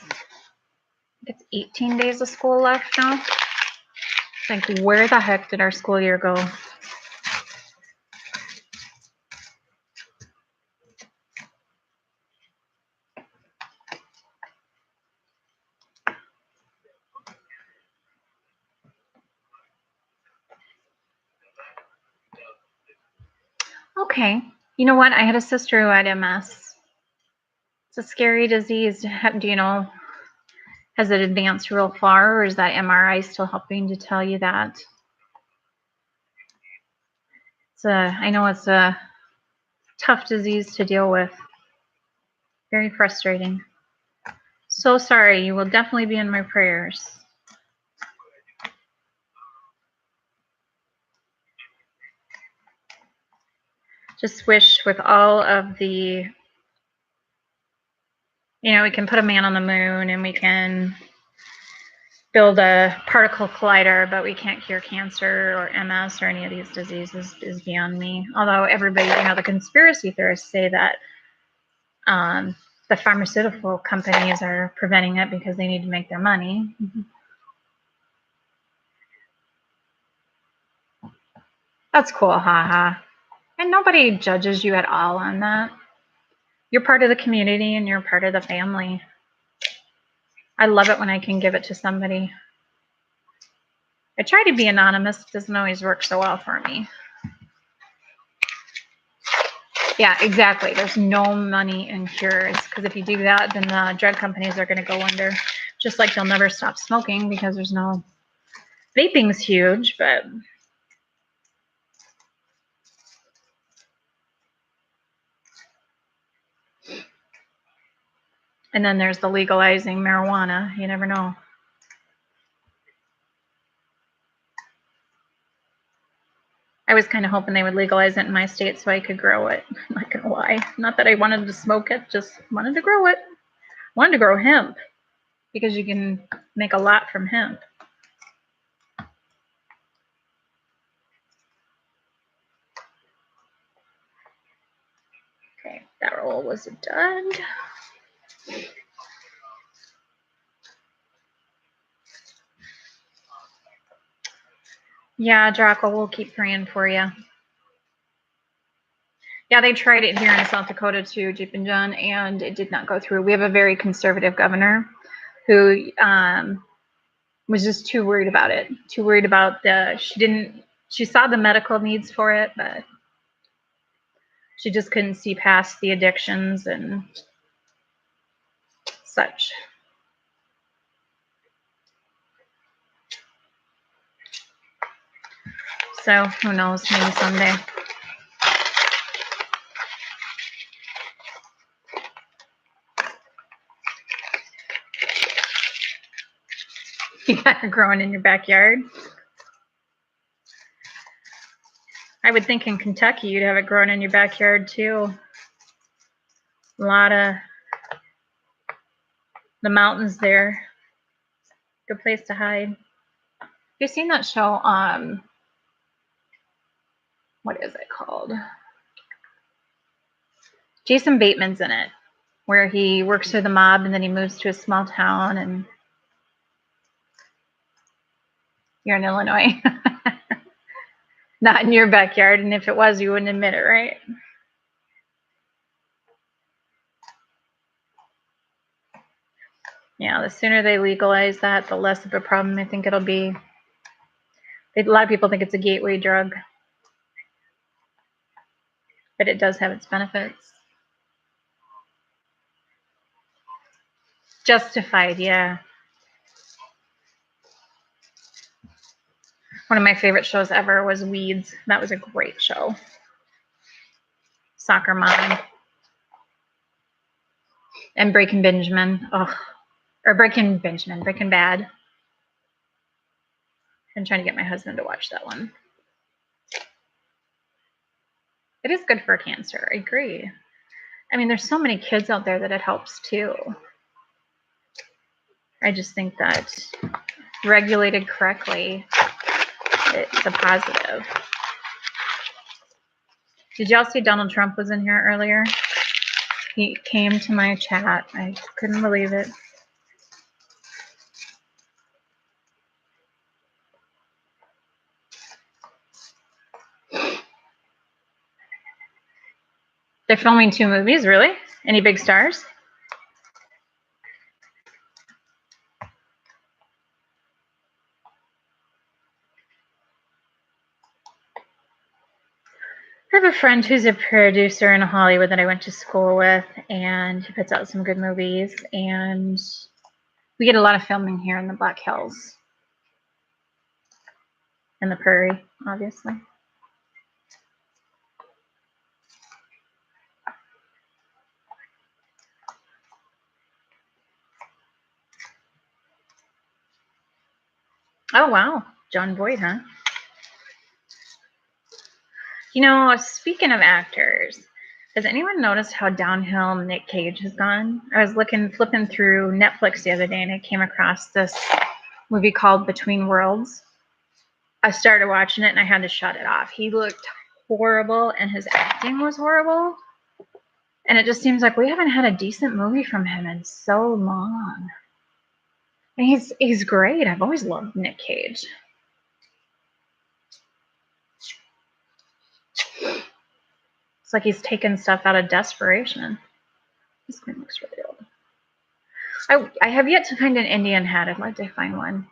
it's 18 days of school left now. Like, where the heck did our school year go? Okay. You know what? I had a sister who had MS. It's a scary disease. Do you know, has it advanced real far, or is that MRI still helping to tell you that? I know it's a tough disease to deal with. Very frustrating. So sorry. You will definitely be in my prayers. Just wish with all of the, we can put a man on the moon and we can build a particle collider, but we can't cure cancer or MS or any of these diseases is beyond me. Although everybody, the conspiracy theorists say that the pharmaceutical companies are preventing it because they need to make their money. That's cool, haha. And nobody judges you at all on that. You're part of the community and you're part of the family. I love it when I can give it to somebody. I try to be anonymous. It doesn't always work so well for me. Yeah, exactly. There's no money in cures, because if you do that, then the drug companies are going to go under. Just like they'll never stop smoking because there's no... Vaping's huge, but... And then there's the legalizing marijuana. You never know. I was kind of hoping they would legalize it in my state so I could grow it. I'm not gonna lie. Not that I wanted to smoke it, just wanted to grow it. Wanted to grow hemp because you can make a lot from hemp. Okay, that roll was done. Yeah, Draco, we'll keep praying for you. Yeah, they tried it here in South Dakota too, Jeep and John, and it did not go through. We have a very conservative governor who was just too worried about it. Too worried about she saw the medical needs for it, but she just couldn't see past the addictions and such. So who knows, maybe someday. You got it growing in your backyard. I would think in Kentucky you'd have it growing in your backyard too. A lot of the mountains there. Good place to hide. You seen that show? What is it called? Jason Bateman's in it, where he works for the mob and then he moves to a small town, and you're in Illinois. Not in your backyard, and if it was, you wouldn't admit it, right? Yeah, the sooner they legalize that, the less of a problem I think it'll be. A lot of people think it's a gateway drug, but it does have its benefits. Justified, yeah. One of my favorite shows ever was Weeds. That was a great show. Soccer Mom. And Breaking Benjamin. Oh, or Breaking Bad. I'm trying to get my husband to watch that one. It is good for cancer. I agree. I mean, there's so many kids out there that it helps too. I just think that regulated correctly, it's a positive. Did y'all see Donald Trump was in here earlier? He came to my chat. I couldn't believe it. They're filming 2 movies, really? Any big stars? I have a friend who's a producer in Hollywood that I went to school with, and he puts out some good movies, and we get a lot of filming here in the Black Hills. In the prairie, obviously. Oh, wow. John Boyd, huh? You know, speaking of actors, has anyone noticed how downhill Nick Cage has gone? I was flipping through Netflix the other day, and I came across this movie called Between Worlds. I started watching it, and I had to shut it off. He looked horrible, and his acting was horrible. And it just seems like we haven't had a decent movie from him in so long. And he's great. I've always loved Nick Cage. It's like he's taken stuff out of desperation. This screen looks really old. I have yet to find an Indian hat. I'd like to find one.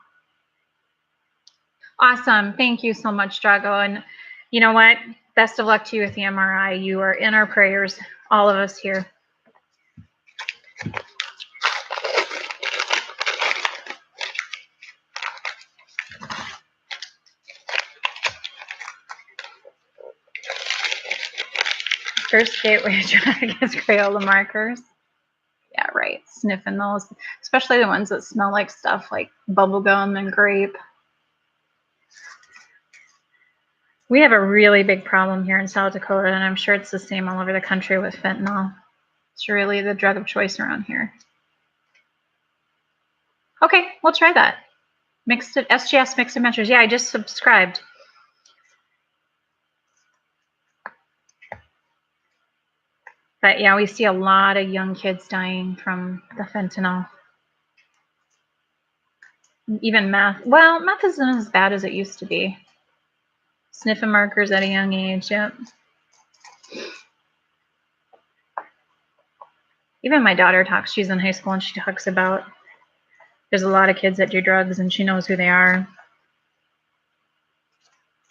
Awesome. Thank you so much, Drago. And you know what? Best of luck to you with the MRI. You are in our prayers, all of us here. First gateway drug is Crayola markers. Yeah, right. Sniffing those, especially the ones that smell like stuff like bubblegum and grape. We have a really big problem here in South Dakota, and I'm sure it's the same all over the country with fentanyl. It's really the drug of choice around here. Okay, we'll try that. Mixed SGS Mixed Adventures. Yeah, I just subscribed. But yeah, we see a lot of young kids dying from the fentanyl. Even meth. Well, meth isn't as bad as it used to be. Sniffing markers at a young age, yep. Even my daughter talks. She's in high school and she talks about there's a lot of kids that do drugs and she knows who they are.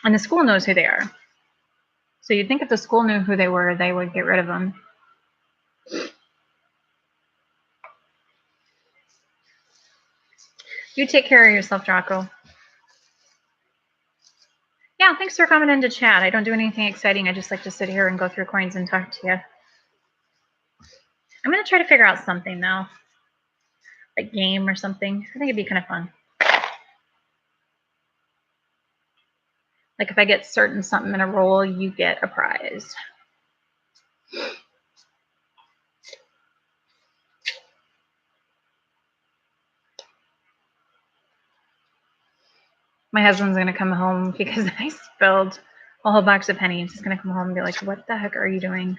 And the school knows who they are. So you'd think if the school knew who they were, they would get rid of them. You take care of yourself, Draco. Yeah, thanks for coming into chat. I don't do anything exciting. I just like to sit here and go through coins and talk to you. I'm going to try to figure out something now. Like game or something. I think it'd be kind of fun. Like if I get certain something in a roll, you get a prize. My husband's going to come home because I spilled a whole box of pennies. He's going to come home and be like, what the heck are you doing?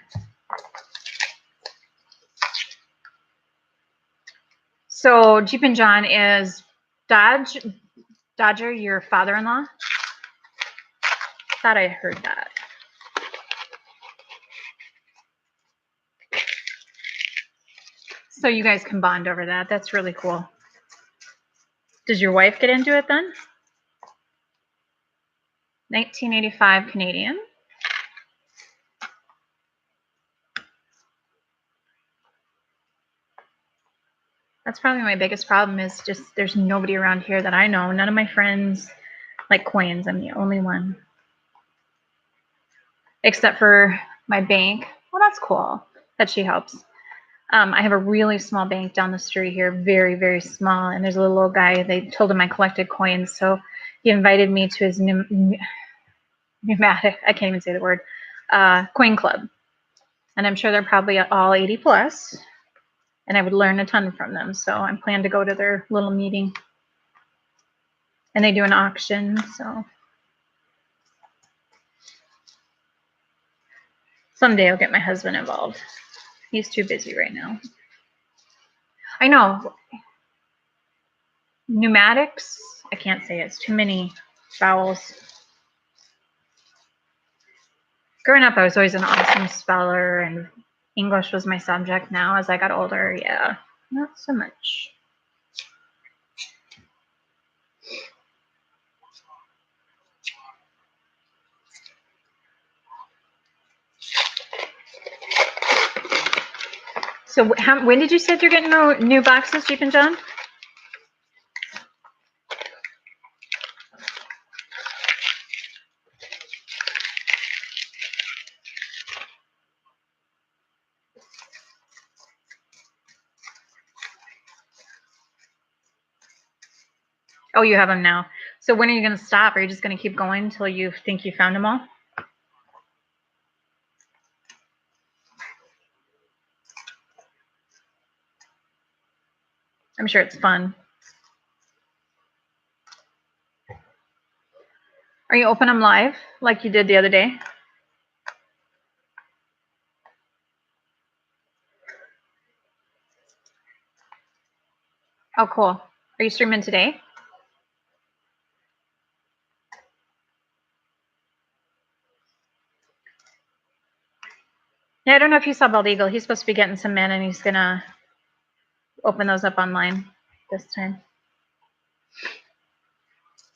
So Jeep and John is Dodger, your father-in-law? Thought I heard that. So you guys can bond over that. That's really cool. Does your wife get into it then? 1985 Canadian. That's probably my biggest problem is just there's nobody around here that I know. None of my friends like coins. I'm the only one. Except for my bank. Well, that's cool that she helps. I have a really small bank down the street here, very, very small. And there's a little old guy. They told him I collected coins. So he invited me to his pneumatic, I can't even say the word, coin club. And I'm sure they're probably all 80 plus. And I would learn a ton from them. So I'm planning to go to their little meeting. And they do an auction. So someday I'll get my husband involved. He's too busy right now. I know. Pneumatics, I can't say it's too many vowels. Growing up, I was always an awesome speller, and English was my subject. Now, as I got older, yeah, not so much. So when did you say you're getting new boxes, Jeep and John? Oh, you have them now. So when are you going to stop? Are you just going to keep going until you think you found them all? I'm sure it's fun. Are you open them live like you did the other day? Oh, cool. Are you streaming today? Yeah, I don't know if you saw Bald Eagle. He's supposed to be getting some in, and he's going to open those up online this time.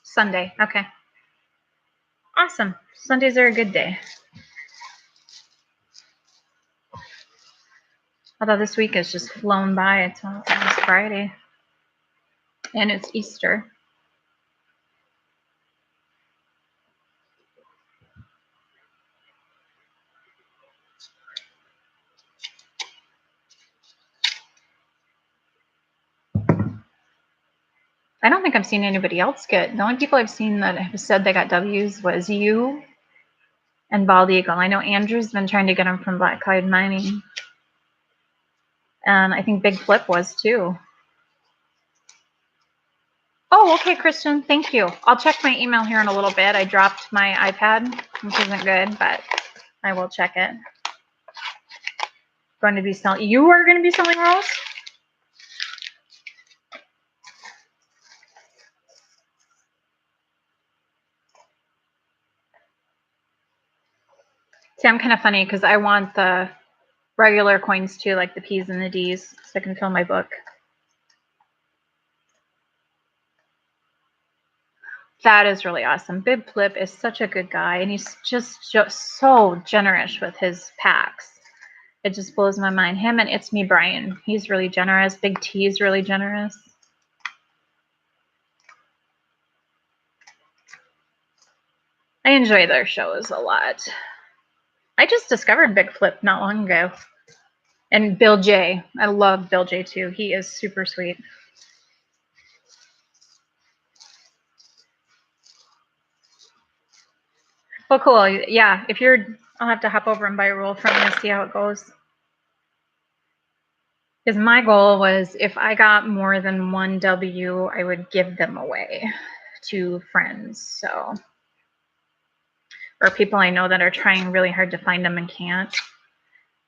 Sunday. Okay. Awesome. Sundays are a good day. Although this week has just flown by. It's almost Friday. And it's Easter. I don't think I've seen anybody else get. The only people I've seen that have said they got W's was you and Bald Eagle. I know Andrew's been trying to get them from Black Cloud Mining. And I think Big Flip was too. Oh, okay, Christian. Thank you. I'll check my email here in a little bit. I dropped my iPad, which isn't good, but I will check it. Going to be selling. You are going to be selling rolls? See, I'm kind of funny because I want the regular coins too, like the P's and the D's, so I can fill my book. That is really awesome. Big Flip is such a good guy, and he's just so generous with his packs. It just blows my mind. Him and It's Me Brian, he's really generous. Big T is really generous. I enjoy their shows a lot. I just discovered Big Flip not long ago. And Bill J. I love Bill J too. He is super sweet. Well, cool. Yeah, if you're, I'll have to hop over and buy a roll from you to see how it goes. Because my goal was if I got more than one W, I would give them away to friends. So, or people I know that are trying really hard to find them and can't.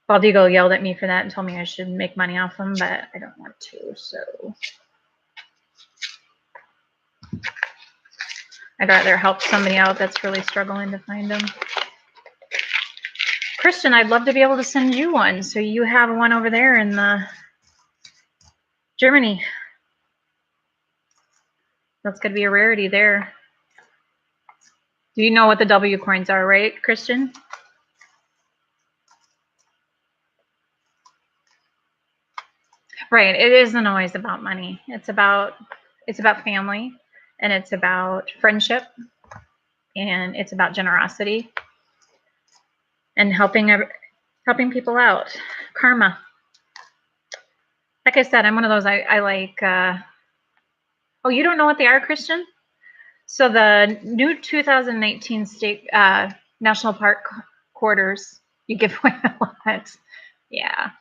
Baldigo yelled at me for that and told me I should make money off them, but I don't want to. So I'd rather help somebody out that's really struggling to find them. Christian, I'd love to be able to send you one. So you have one over there in Germany. That's going to be a rarity there. Do you know what the W coins are, right, Christian? Right. It isn't always about money. It's about family, and it's about friendship, and it's about generosity and helping people out. Karma. Like I said, I'm one of those. I like. Oh, you don't know what they are, Christian? So the new 2019 state national park quarters, you give away a lot. Yeah,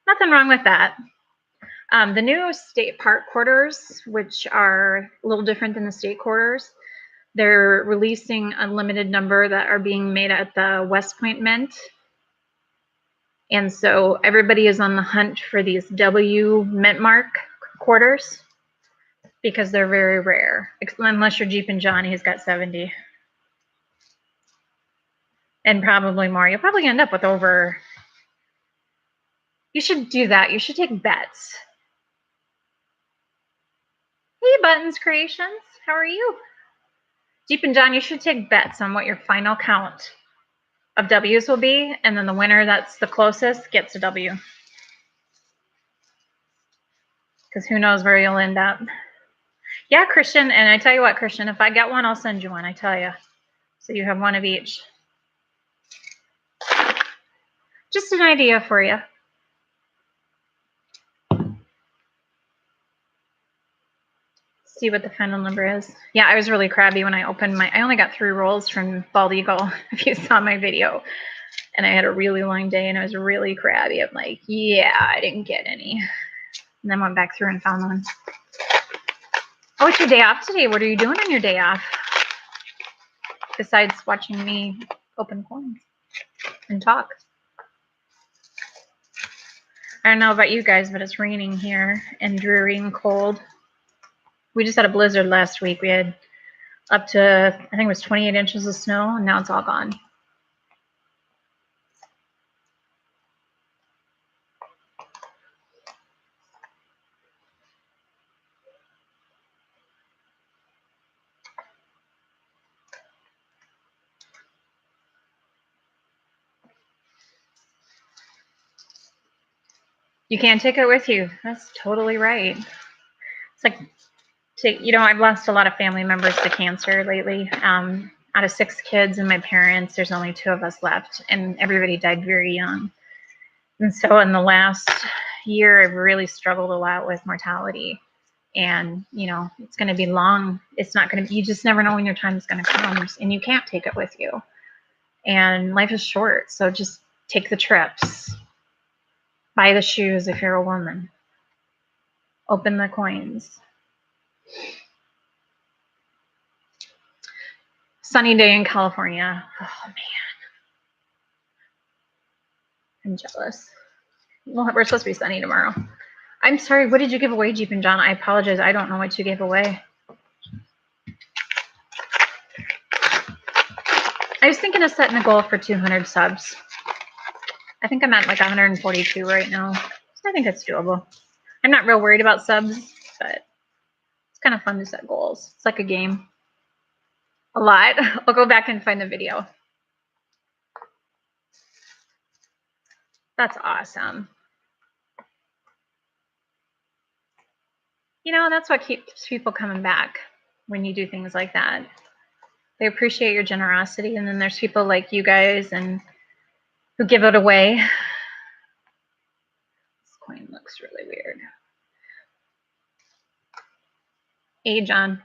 nothing wrong with that. The new state park quarters, which are a little different than the state quarters, they're releasing a limited number that are being made at the West Point Mint. And so everybody is on the hunt for these W mint mark quarters because they're very rare, unless you're Jeep and John, he's got 70. And probably more. You'll probably end up with over. You should do that. You should take bets. Hey, Buttons Creations. How are you? Jeep and John, you should take bets on what your final count of W's will be, and then the winner that's the closest gets a W. Because who knows where you'll end up. Yeah, Christian, and I tell you what, Christian, if I get one, I'll send you one, I tell you. So you have one of each. Just an idea for you. See what the final number is. Yeah, I was really crabby when I opened I only got 3 rolls from Bald Eagle, if you saw my video. And I had a really long day and I was really crabby. I'm like, yeah, I didn't get any. And then went back through and found one. Oh, it's your day off today. What are you doing on your day off? Besides watching me open coins and talk. I don't know about you guys, but it's raining here and dreary and cold. We just had a blizzard last week. We had up to, I think it was 28 inches of snow, and now it's all gone. You can't take it with you. That's totally right. It's like, I've lost a lot of family members to cancer lately. Out of 6 kids and my parents, there's only 2 of us left, and everybody died very young. And so in the last year, I've really struggled a lot with mortality. And, you know, it's going to be long. It's not going to, you just never know when your time is going to come, and you can't take it with you. And life is short. So just take the trips, buy the shoes if you're a woman, open the coins. Sunny day in California. Oh man, I'm jealous. Well, we're supposed to be sunny tomorrow. I'm sorry, what did you give away, Jeep and John? I apologize. I don't know what you gave away. I was thinking of setting a goal for 200 subs. I think I'm at like 142 right now. I think it's doable. I'm not real worried about subs, but it's kind of fun to set goals. It's like a game. A lot. I'll go back and find the video. That's awesome. You know, that's what keeps people coming back when you do things like that. They appreciate your generosity, and then there's people like you guys and who give it away. This coin looks really weird. Hey, John.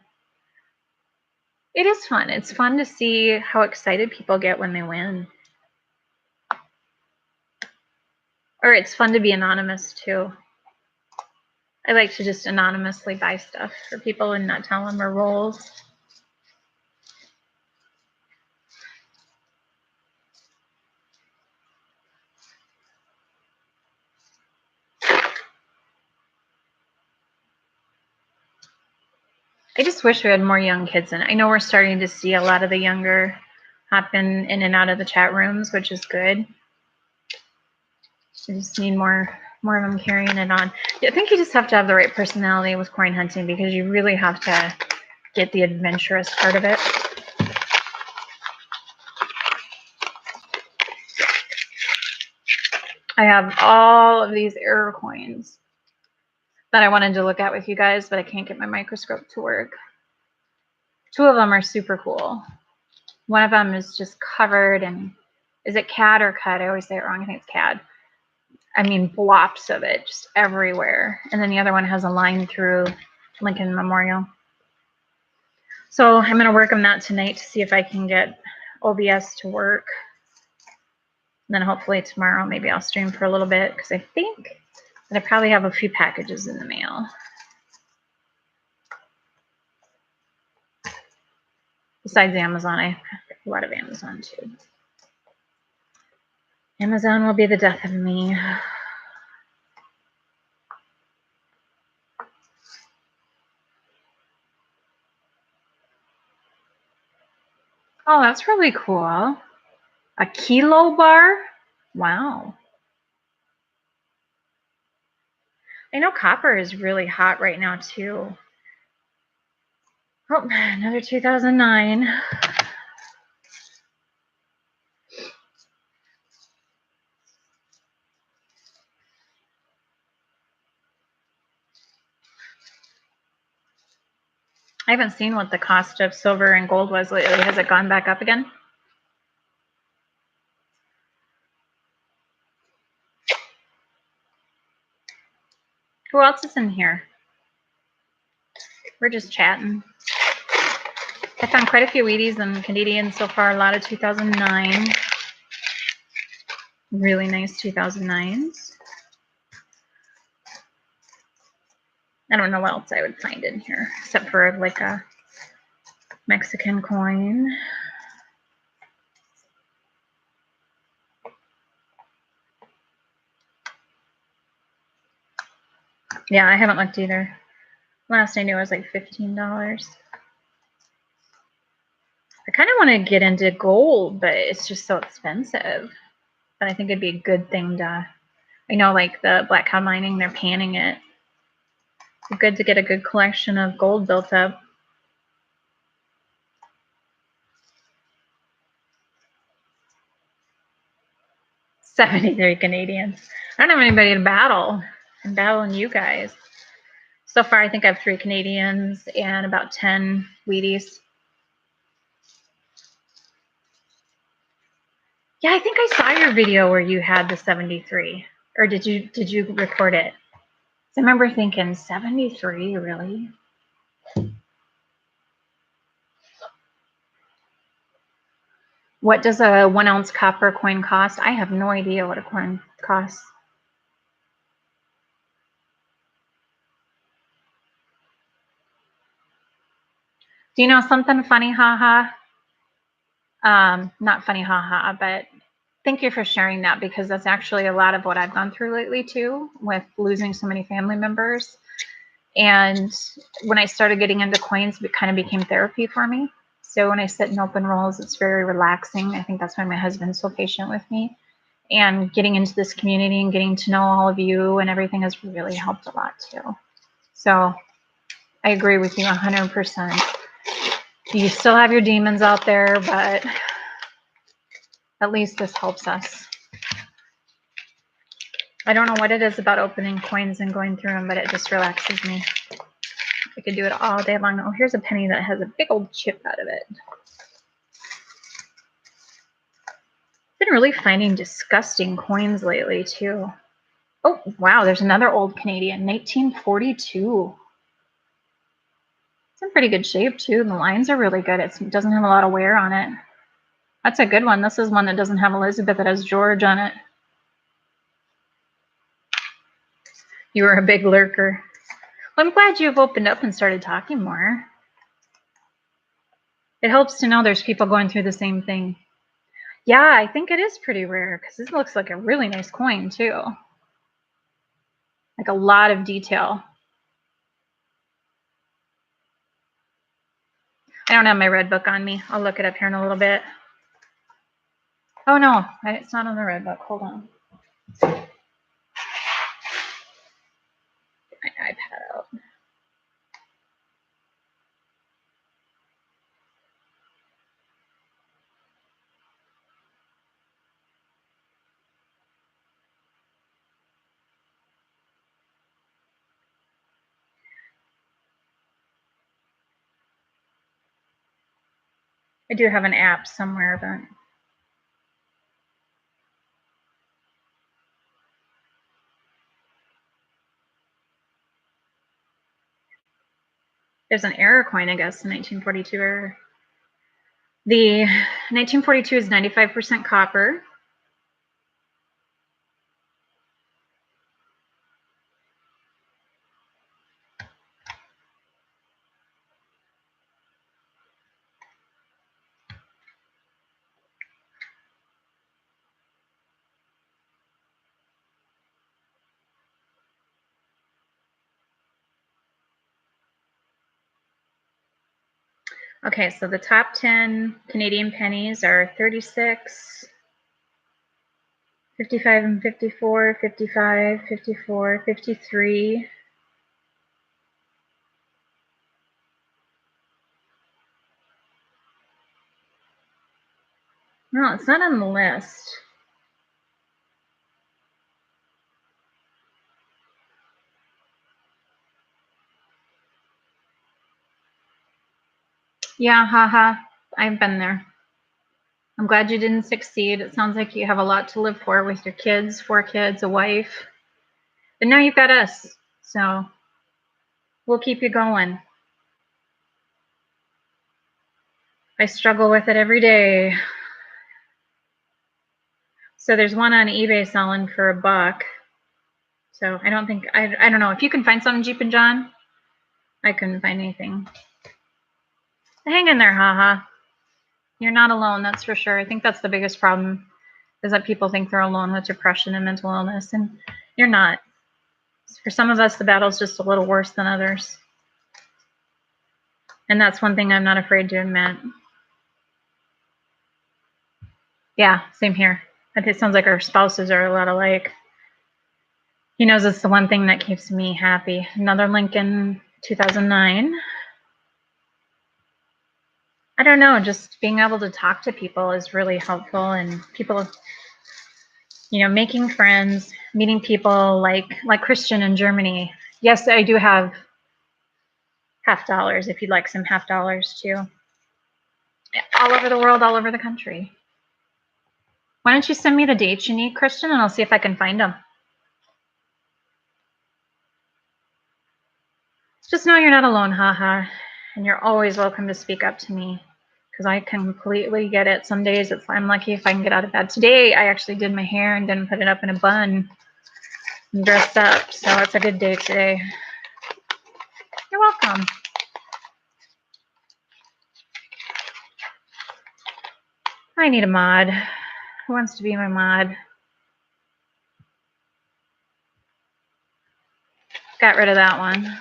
It is fun. It's fun to see how excited people get when they win. Or it's fun to be anonymous too. I like to just anonymously buy stuff for people and not tell them our rolls. I just wish we had more young kids in it. I know we're starting to see a lot of the younger hop in and out of the chat rooms, which is good. We just need more of them carrying it on. I think you just have to have the right personality with coin hunting, because you really have to get the adventurous part of it. I have all of these error coins that I wanted to look at with you guys, but I can't get my microscope to work. Two of them are super cool. One of them is just covered in, is it CAD or CUD? I always say it wrong. I think it's CAD. I mean, blops of it just everywhere. And then the other one has a line through Lincoln Memorial. So I'm going to work on that tonight to see if I can get OBS to work. And then hopefully tomorrow, maybe I'll stream for a little bit, because I think that I probably have a few packages in the mail. Besides Amazon, I have a lot of Amazon too. Amazon will be the death of me. Oh, that's really cool. A kilo bar? Wow. I know copper is really hot right now too. Oh, another 2009. I haven't seen what the cost of silver and gold was lately. Has it gone back up again? Who else is in here? We're just chatting. I found quite a few Wheaties and Canadians so far. A lot of 2009. Really nice 2009s. I don't know what else I would find in here, except for like a Mexican coin. Yeah, I haven't looked either. Last I knew it was like $15. I kind of want to get into gold, but it's just so expensive. But I think it'd be a good thing to, I know like the Black Cow mining, they're panning it. It's good to get a good collection of gold built up. 73 Canadians. I don't have anybody to battle. I'm battling you guys. So far, I think I have 3 Canadians and about 10 Wheaties. Yeah, I think I saw your video where you had the 73. Or did you record it? I remember thinking 73, really? What does a 1 ounce copper coin cost? I have no idea what a coin costs. Do you know something funny, haha? Not funny, haha, but thank you for sharing that, because that's actually a lot of what I've gone through lately too, with losing so many family members. And when I started getting into coins, it kind of became therapy for me. So when I sit in open rolls, it's very relaxing. I think that's why my husband's so patient with me. And getting into this community and getting to know all of you and everything has really helped a lot too. So I agree with you 100%. You still have your demons out there, but at least this helps us. I don't know what it is about opening coins and going through them, but it just relaxes me. I could do it all day long. Oh, here's a penny that has a big old chip out of it. Been really finding disgusting coins lately too. Oh, wow, there's another old Canadian, 1942. It's in pretty good shape too. The lines are really good. It doesn't have a lot of wear on it. That's a good one. This is one that doesn't have Elizabeth. It has George on it. You were a big lurker. Well, I'm glad you've opened up and started talking more. It helps to know there's people going through the same thing. Yeah, I think it is pretty rare, because this looks like a really nice coin too. Like a lot of detail. I don't have my red book on me. I'll look it up here in a little bit. Oh no, it's not on the red book. Hold on. Get my iPad out. I do have an app somewhere, but there's an error coin, I guess, in 1942 error. The 1942 is 95% copper. Okay, so the top 10 Canadian pennies are 36, 55 and 54, 55, 54, 53. No, it's not on the list. Yeah, haha. I've been there. I'm glad you didn't succeed. It sounds like you have a lot to live for with your kids, 4 kids, a wife. But now you've got us, so we'll keep you going. I struggle with it every day. So there's one on eBay selling for $1. So I don't think, I don't know. If you can find something, Jeep and John, I couldn't find anything. Hang in there, haha. You're not alone, that's for sure. I think that's the biggest problem, is that people think they're alone with depression and mental illness, and you're not. For some of us, the battle's just a little worse than others. And that's one thing I'm not afraid to admit. Yeah, same here. It sounds like our spouses are a lot alike. He knows it's the one thing that keeps me happy. Another Lincoln, 2009. I don't know, just being able to talk to people is really helpful, and people, making friends, meeting people like Christian in Germany. Yes, I do have $50 if you'd like some $50 too. All over the world, all over the country. Why don't you send me the dates you need, Christian, and I'll see if I can find them. Just know you're not alone, haha. And you're always welcome to speak up to me because I completely get it. Some days I'm lucky if I can get out of bed. Today, I actually did my hair and didn't put it up in a bun and dressed up. So it's a good day today. You're welcome. I need a mod. Who wants to be my mod? Got rid of that one.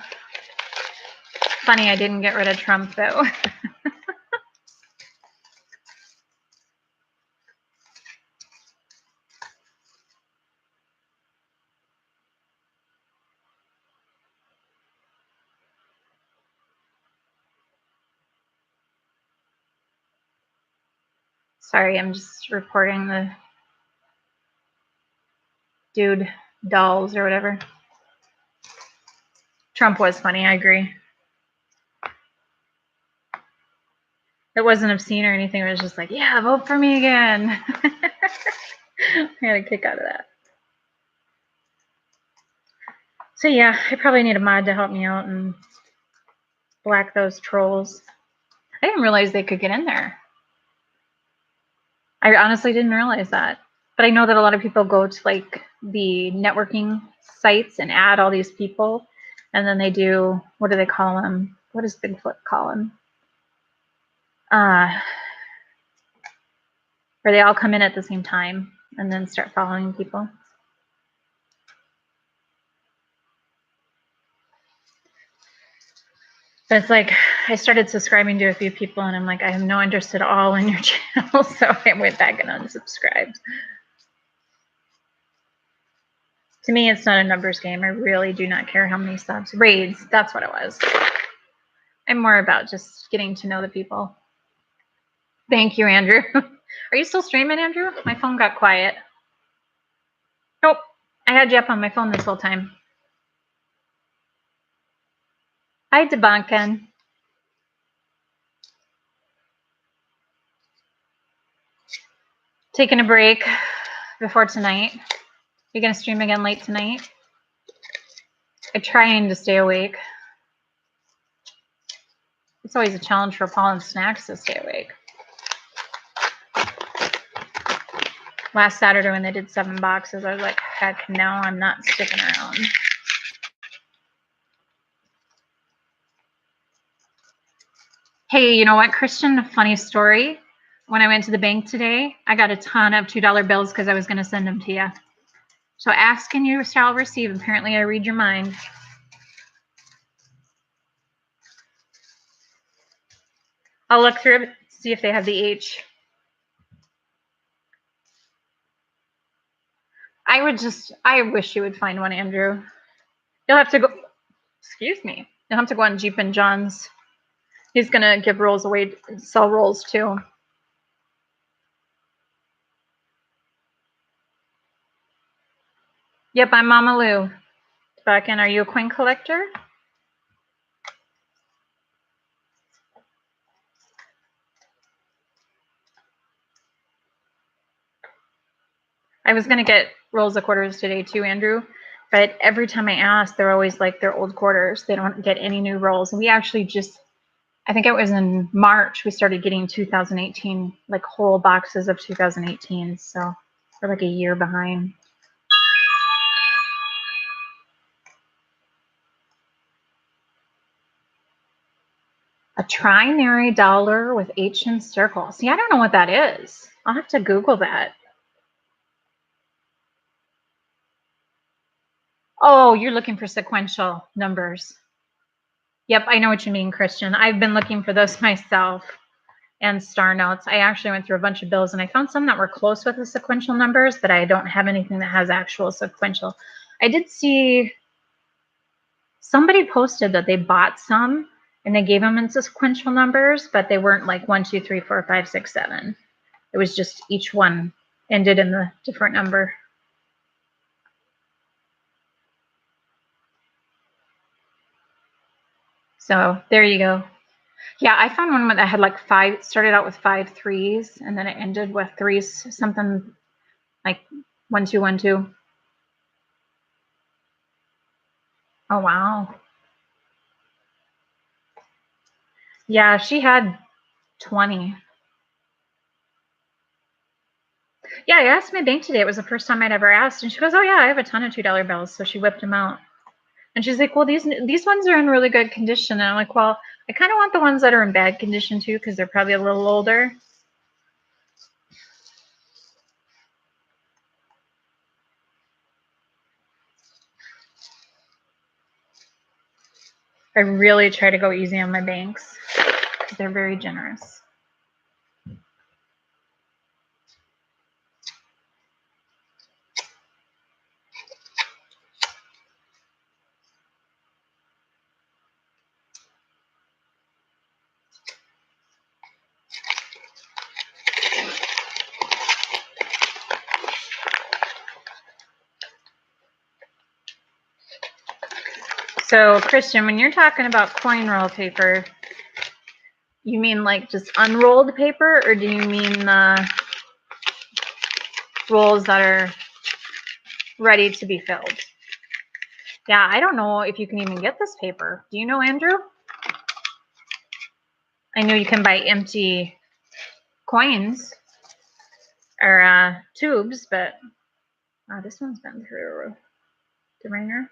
Funny, I didn't get rid of Trump, though. Sorry, I'm just reporting the dude dolls or whatever. Trump was funny, I agree. It wasn't obscene or anything. It was just like, yeah, vote for me again. I had a kick out of that. So yeah, I probably need a mod to help me out and black those trolls. I didn't realize they could get in there. I honestly didn't realize that. But I know that a lot of people go to like the networking sites and add all these people. And then they do, what do they call them? What does Bigfoot call them? Where they all come in at the same time and then start following people. But it's like, I started subscribing to a few people and I'm like, I have no interest at all in your channel. So I went back and unsubscribed. To me, it's not a numbers game. I really do not care how many subs. Raids, that's what it was. I'm more about just getting to know the people. Thank you, Andrew. Are you still streaming, Andrew? My phone got quiet. Nope. I had you up on my phone this whole time. Hi, Debunkin. Taking a break before tonight. You gonna stream again late tonight? I'm trying to stay awake. It's always a challenge for Paul and Snacks to stay awake. Last Saturday when they did 7 boxes, I was like, heck no, I'm not sticking around. Hey, you know what, Christian? A funny story. When I went to the bank today, I got a ton of $2 bills because I was going to send them to you. So ask and you shall receive. Apparently, I read your mind. I'll look through it, see if they have the H. I wish you would find one, Andrew. You'll have to go, excuse me. You'll have to go on Jeep and John's. He's going to give rolls away, sell rolls too. Yep, I'm Mama Lou. Back in, are you a coin collector? I was going to get rolls of quarters today too, Andrew. But every time I ask, they're always like they're old quarters. They don't get any new rolls. And we actually just, I think it was in March, we started getting 2018, like whole boxes of 2018. So we're like a year behind. A trinary dollar with H in circle. See, I don't know what that is. I'll have to Google that. Oh, you're looking for sequential numbers. Yep, I know what you mean, Christian. I've been looking for those myself and star notes. I actually went through a bunch of bills and I found some that were close with the sequential numbers, but I don't have anything that has actual sequential. I did see somebody posted that they bought some and they gave them in sequential numbers, but they weren't like 1, 2, 3, 4, 5, 6, 7. It was just each one ended in the different number. So there you go. Yeah, I found one that had like 5, started out with 5 3s, and then it ended with 3s, something like 1, 2, 1, 2. Oh, wow. Yeah, she had 20. Yeah, I asked my bank today. It was the first time I'd ever asked. And she goes, oh, yeah, I have a ton of $2 bills. So she whipped them out. And she's like, well, these ones are in really good condition. And I'm like, well, I kind of want the ones that are in bad condition, too, because they're probably a little older. I really try to go easy on my banks because they're very generous. So, Christian, when you're talking about coin roll paper, you mean like just unrolled paper, or do you mean the rolls that are ready to be filled? Yeah, I don't know if you can even get this paper. Do you know, Andrew? I know you can buy empty coins or tubes, but this one's been through the ringer.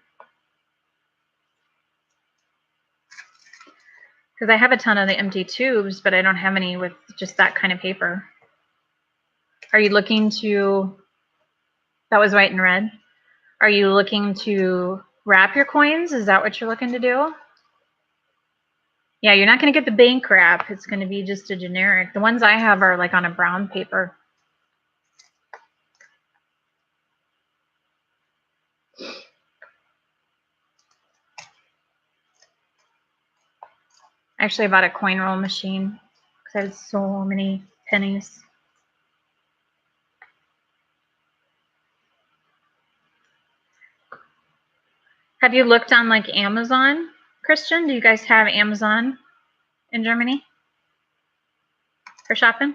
Because I have a ton of the empty tubes, but I don't have any with just that kind of paper. Are you looking to, that was white and red. Are you looking to wrap your coins? Is that what you're looking to do? Yeah, you're not going to get the bank wrap. It's going to be just a generic. The ones I have are like on a brown paper. Actually, I bought a coin roll machine because I had so many pennies. Have you looked on like Amazon, Christian? Do you guys have Amazon in Germany for shopping?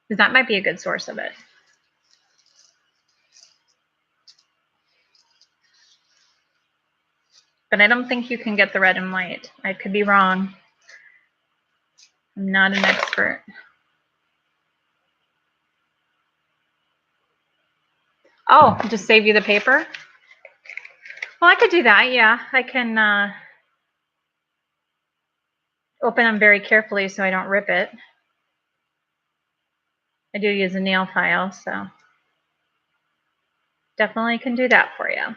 Because that might be a good source of it. But I don't think you can get the red and white. I could be wrong. I'm not an expert. Oh, just save you the paper? Well, I could do that, yeah. I can open them very carefully so I don't rip it. I do use a nail file, so definitely can do that for you.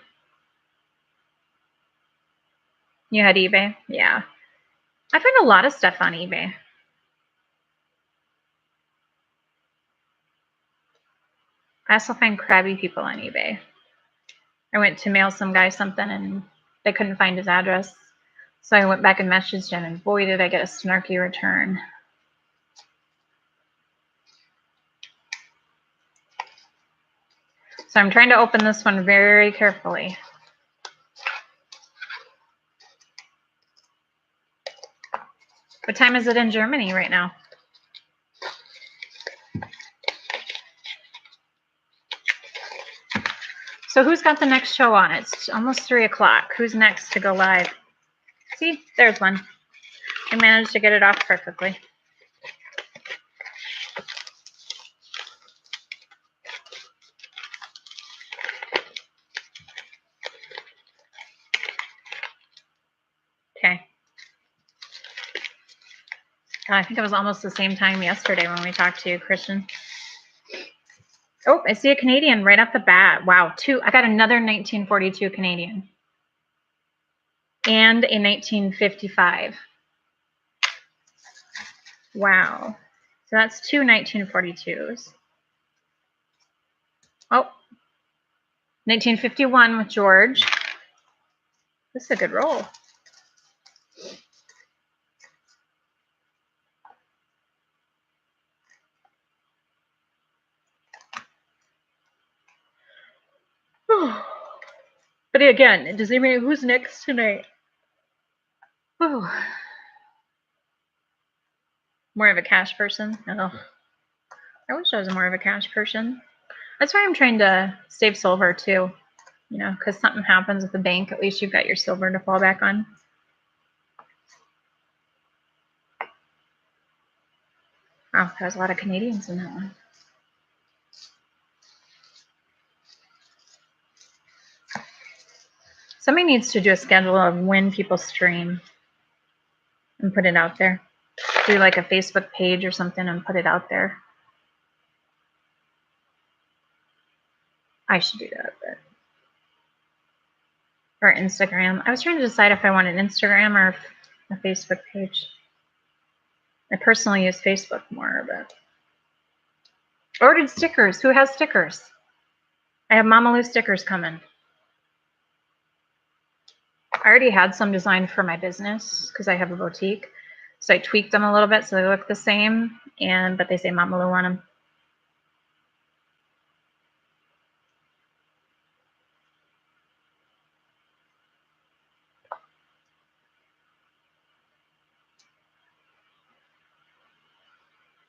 You had eBay? Yeah. I find a lot of stuff on eBay. I also find crabby people on eBay. I went to mail some guy something and they couldn't find his address. So I went back and messaged him, and boy, did I get a snarky return. So I'm trying to open this one very carefully. What time is it in Germany right now? So who's got the next show on? It's almost 3 o'clock. Who's next to go live? See, there's one. I managed to get it off perfectly. Okay. I think it was almost the same time yesterday when we talked to you, Christian. Oh, I see a Canadian right off the bat. Wow, two. I got another 1942 Canadian. And a 1955. Wow. So that's two 1942s. Oh, 1951 with George. This is a good roll. But again, does anybody, who's next tonight? Oh. More of a cash person? Oh. I wish I was more of a cash person. That's why I'm trying to save silver too. You know, because something happens with the bank, at least you've got your silver to fall back on. Oh, there's a lot of Canadians in that one. Somebody needs to do a schedule of when people stream and put it out there. Do like a Facebook page or something and put it out there. I should do that, but or Instagram. I was trying to decide if I wanted Instagram or a Facebook page. I personally use Facebook more, but ordered stickers. Who has stickers? I have Mama Lou stickers coming. I already had some designed for my business because I have a boutique. So I tweaked them a little bit so they look the same, but they say Mama Lou on them.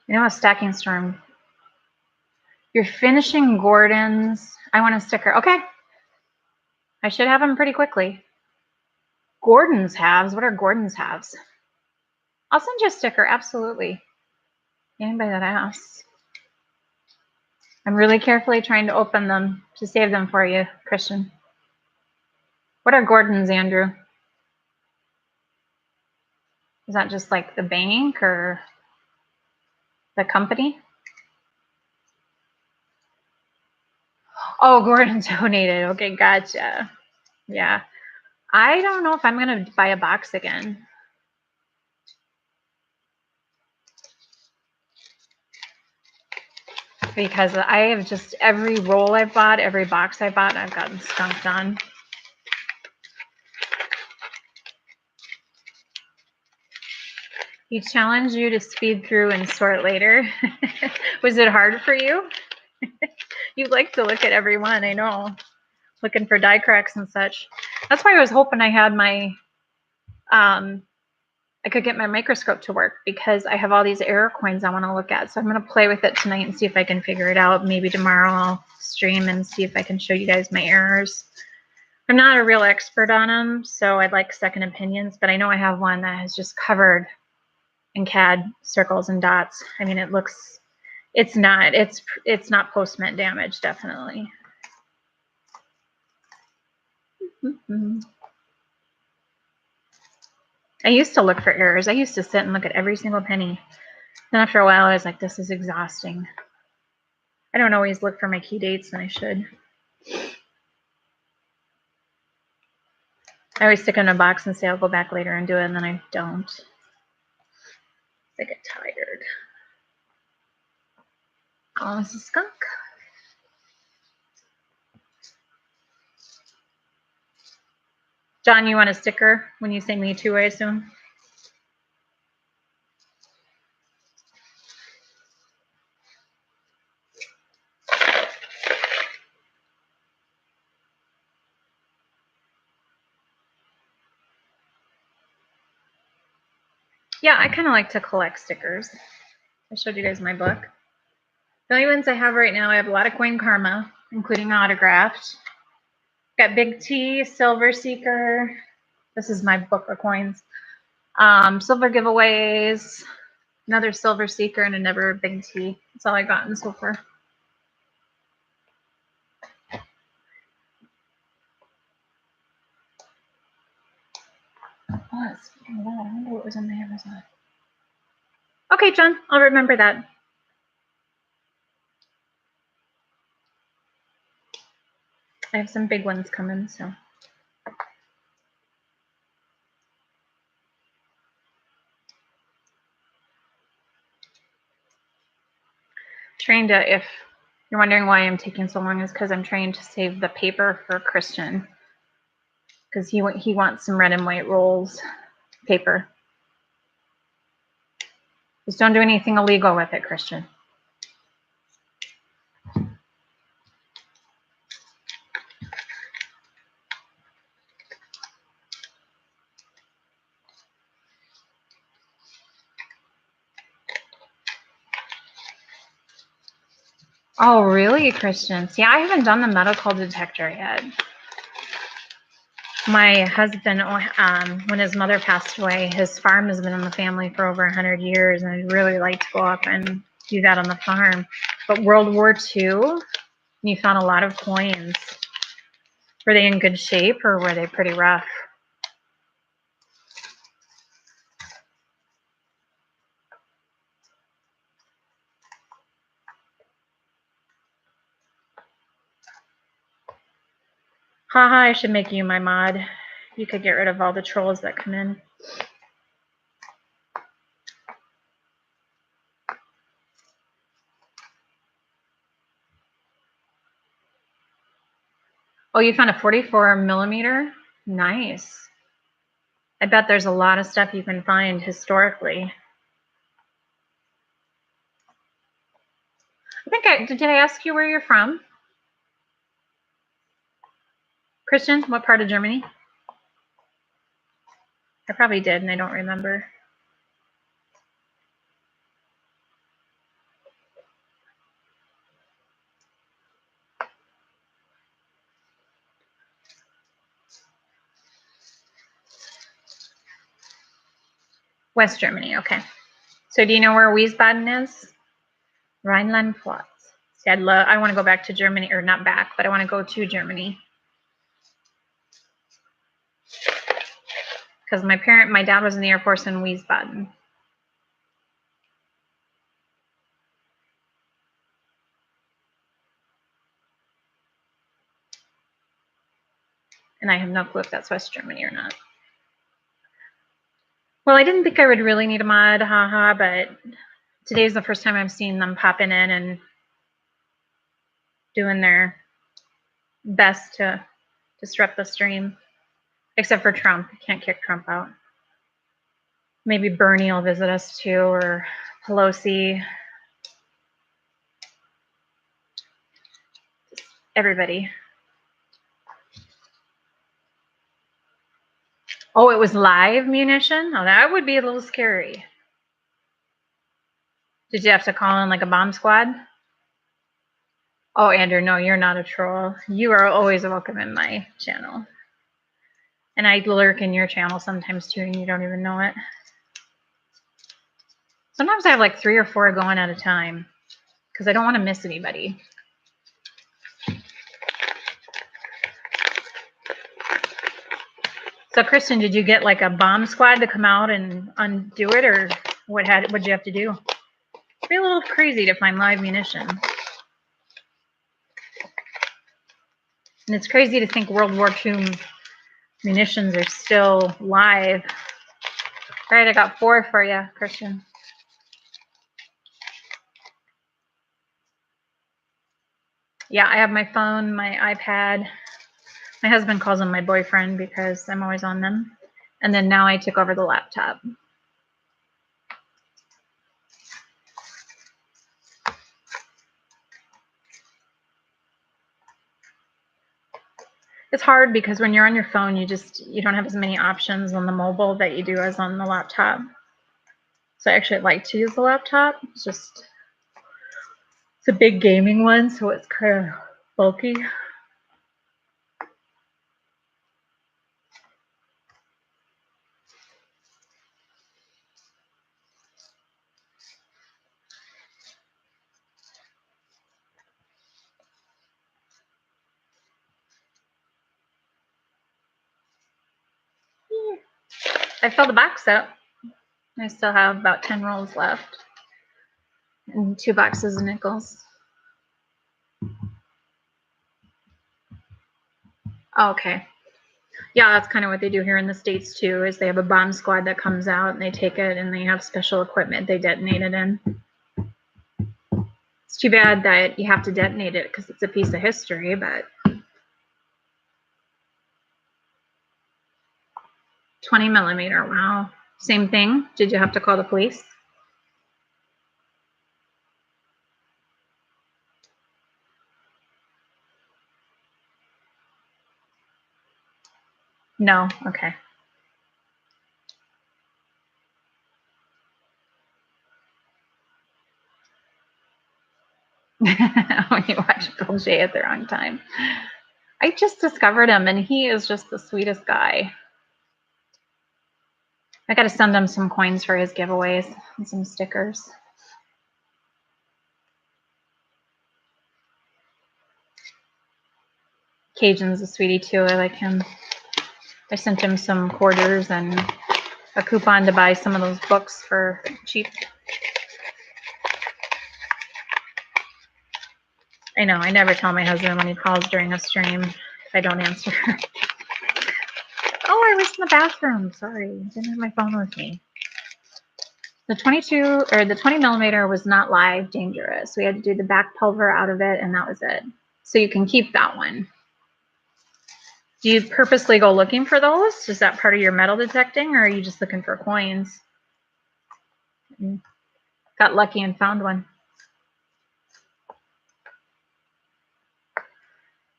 You know, a stacking storm. You're finishing Gordon's. I want a sticker. Okay. I should have them pretty quickly. Gordon's halves. What are Gordon's halves? I'll send you a sticker. Absolutely. Anybody that asks. I'm really carefully trying to open them to save them for you, Christian. What are Gordon's, Andrew? Is that just like the bank or the company? Oh, Gordon donated. Okay, gotcha. Yeah. I don't know if I'm going to buy a box again. Because I have just every roll I've bought, every box I bought, I've gotten skunked on. He challenged you to speed through and sort later. Was it hard for you? You like to look at every one, I know. Looking for die cracks and such. That's why I was hoping I had my, I could get my microscope to work because I have all these error coins I want to look at. So I'm going to play with it tonight and see if I can figure it out. Maybe tomorrow I'll stream and see if I can show you guys my errors. I'm not a real expert on them, so I'd like second opinions, but I know I have one that is just covered in CAD circles and dots. I mean, it looks, it's not post-mint damage, definitely. I used to look for errors. I used to sit and look at every single penny. Then after a while, I was like, this is exhausting. I don't always look for my key dates, and I should. I always stick it in a box and say I'll go back later and do it, and then I don't. I get tired. Oh, this is skunk. John, you want a sticker when you say me too, I assume? Yeah, I kind of like to collect stickers. I showed you guys my book. The only ones I have right now, I have a lot of Coin Karma, including autographed. Got Big T, Silver Seeker. This is my book of coins. Silver giveaways, another Silver Seeker, and another Big T. That's all I gotten so far. Oh, speaking of that, I wonder what was on my Amazon. Okay, John, I'll remember that. I have some big ones coming, so. Trying to, if you're wondering why I'm taking so long, is because I'm trying to save the paper for Christian. Because he wants some red and white rolls paper. Just don't do anything illegal with it, Christian. Oh, really, Christian? See, I haven't done the medical detector yet. My husband, when his mother passed away, his farm has been in the family for over 100 years, and I'd really like to go up and do that on the farm. But World War II, you found a lot of coins. Were they in good shape, or were they pretty rough? Haha, I should make you my mod. You could get rid of all the trolls that come in. Oh, you found a 44 millimeter? Nice. I bet there's a lot of stuff you can find historically. I think did I ask you where you're from? Christian, what part of Germany? I probably did, and I don't remember. West Germany, okay. So do you know where Wiesbaden is? Rhineland-Pfalz. See, I want to go back to Germany, or not back, but I want to go to Germany. Because my dad was in the Air Force in Wiesbaden. And I have no clue if that's West Germany or not. Well, I didn't think I would really need a mod, haha, but today's the first time I've seen them popping in and doing their best to disrupt the stream. Except for Trump. You can't kick Trump out. Maybe Bernie will visit us too, or Pelosi. Everybody. Oh, it was live munition? Oh, that would be a little scary. Did you have to call in like a bomb squad? Oh, Andrew, no, you're not a troll. You are always welcome in my channel. And I lurk in your channel sometimes too, and you don't even know it. Sometimes I have like 3 or 4 going at a time because I don't want to miss anybody. So, Kristen, did you get like a bomb squad to come out and undo it, or what'd you have to do? It'd be a little crazy to find live munition. And it's crazy to think World War II munitions are still live. All right, I got 4 for you, Christian. Yeah, I have my phone, my iPad. My husband calls them my boyfriend because I'm always on them. And then now I took over the laptop. It's hard because when you're on your phone, you don't have as many options on the mobile that you do as on the laptop. So I actually like to use the laptop. It's a big gaming one, so it's kind of bulky. I filled the box up. I still have about 10 rolls left and 2 boxes of nickels. Oh, okay. Yeah, that's kind of what they do here in the States too, is they have a bomb squad that comes out and they take it and they have special equipment they detonate it in. It's too bad that you have to detonate it because it's a piece of history, but 20 millimeter, wow. Same thing. Did you have to call the police? No, okay. When you watch Bill J at the wrong time. I just discovered him, and he is just the sweetest guy. I got to send him some coins for his giveaways and some stickers. Cajun's a sweetie too. I like him. I sent him some quarters and a coupon to buy some of those books for cheap. I know, I never tell my husband when he calls during a stream if I don't answer. Oh, I was in the bathroom. Sorry, I didn't have my phone with me. The 20 millimeter was not live dangerous. We had to do the back pulver out of it, and that was it. So you can keep that one. Do you purposely go looking for those? Is that part of your metal detecting, or are you just looking for coins? Got lucky and found one.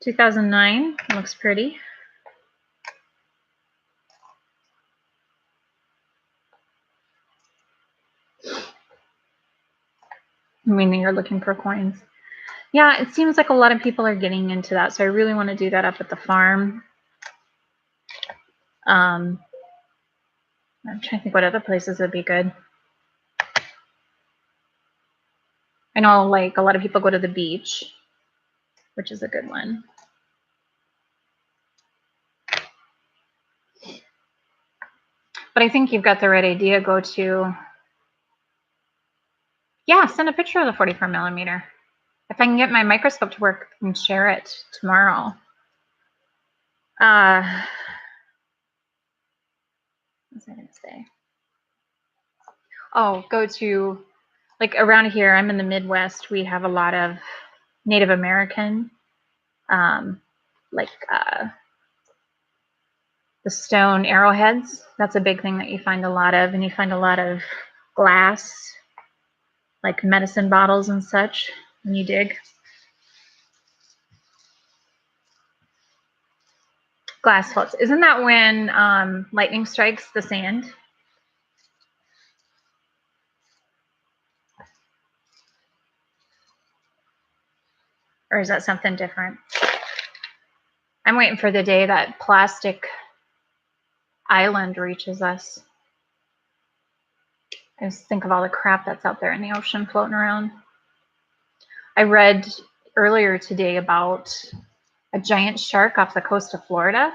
2009, looks pretty. Meaning you're looking for coins. Yeah, it seems like a lot of people are getting into that, so I really want to do that up at the farm. I'm trying to think what other places would be good. I know, like, a lot of people go to the beach, which is a good one. But I think you've got the right idea. Go to, yeah, send a picture of the 44 millimeter. If I can get my microscope to work and share it tomorrow. What was I going to say? Oh, go to, like, around here, I'm in the Midwest, we have a lot of Native American, the stone arrowheads. That's a big thing that you find a lot of, and you find a lot of glass, like medicine bottles and such, when you dig. Glass floats. Isn't that when lightning strikes the sand? Or is that something different? I'm waiting for the day that plastic island reaches us. I just think of all the crap that's out there in the ocean floating around. I read earlier today about a giant shark off the coast of Florida.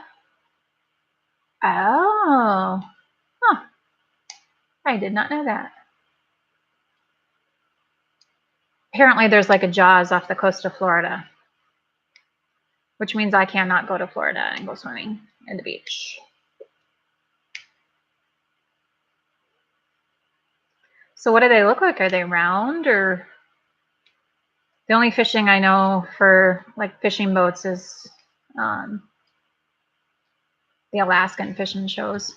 Oh, huh. I did not know that. Apparently there's like a Jaws off the coast of Florida, which means I cannot go to Florida and go swimming in the beach. So what do they look like? Are they round, or the only fishing I know for like fishing boats is the Alaskan fishing shows.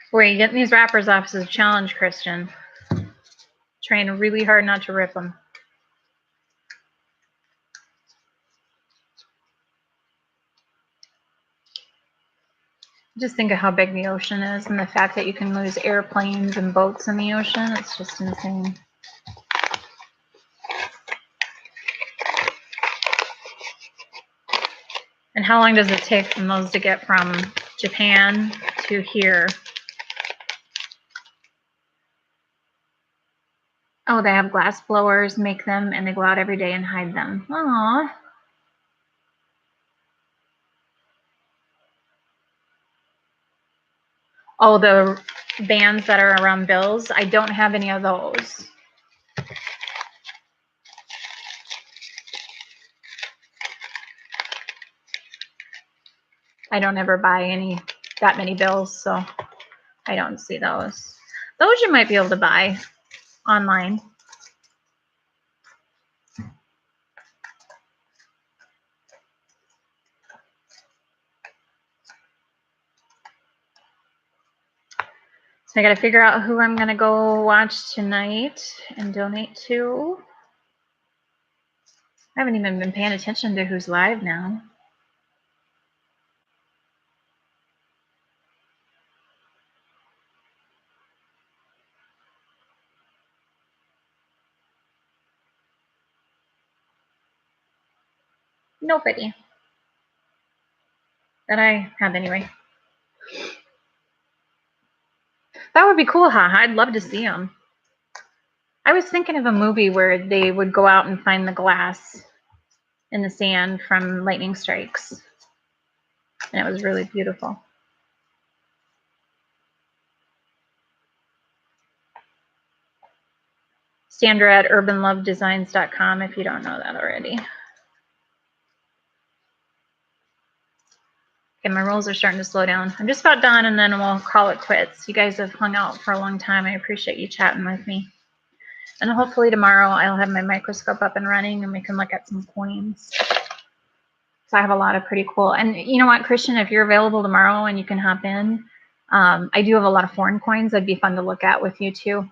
Where you getting these wrappers off is a challenge, Christian. Trying really hard not to rip them. Just think of how big the ocean is, and the fact that you can lose airplanes and boats in the ocean. It's just insane. And how long does it take from those to get from Japan to here? Oh, they have glass blowers, make them, and they go out every day and hide them. Aww. Oh, the bands that are around bills, I don't have any of those. I don't ever buy that many bills, so I don't see those. Those you might be able to buy online. So I got to figure out who I'm going to go watch tonight and donate to. I haven't even been paying attention to who's live now. Nobody. That I have anyway. That would be cool, huh? I'd love to see them. I was thinking of a movie where they would go out and find the glass in the sand from lightning strikes. And it was really beautiful. Sandra at urbanlovedesigns.com if you don't know that already. Okay, my rolls are starting to slow down. I'm just about done and then we'll call it quits. You guys have hung out for a long time. I appreciate you chatting with me. And hopefully tomorrow I'll have my microscope up and running and we can look at some coins. So I have a lot of pretty cool. And you know what, Christian, if you're available tomorrow and you can hop in, I do have a lot of foreign coins. That'd be fun to look at with you too.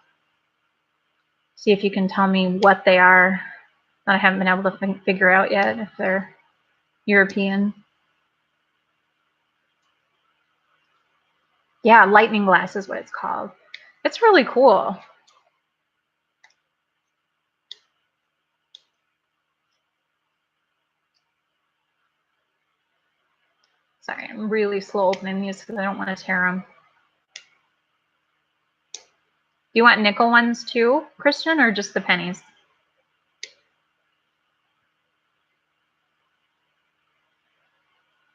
See if you can tell me what they are that I haven't been able to figure out yet, if they're European. Yeah, lightning glass is what it's called. It's really cool. Sorry, I'm really slow opening these because I don't want to tear them. Do you want nickel ones too, Christian, or just the pennies?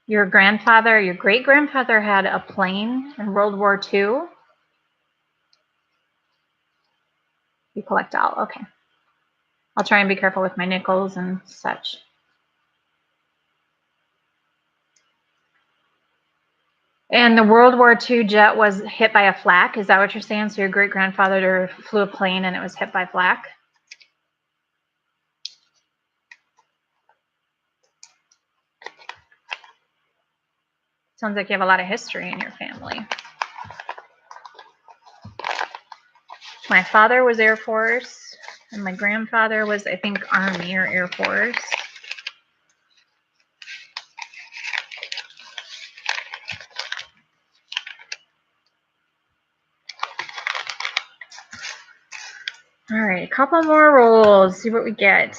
Your grandfather, your great-grandfather had a plane in World War II. You collect all, okay. I'll try and be careful with my nickels and such. And the World War II jet was hit by a flak. Is that what you're saying? So your great-grandfather flew a plane and it was hit by flak? Sounds like you have a lot of history in your family. My father was Air Force, and my grandfather was, I think, Army or Air Force. All right, a couple more rolls, see what we get.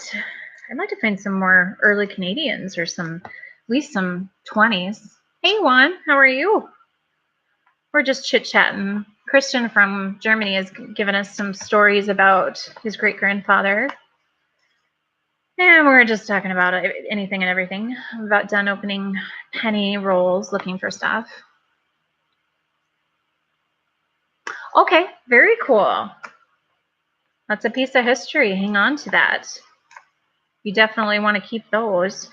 I'd like to find some more early Canadians or some, at least some 20s. Hey, Juan, how are you? We're just chit-chatting. Christian from Germany has given us some stories about his great-grandfather. And we're just talking about anything and everything. I'm about done opening penny rolls, looking for stuff. Okay, very cool. That's a piece of history. Hang on to that. You definitely want to keep those.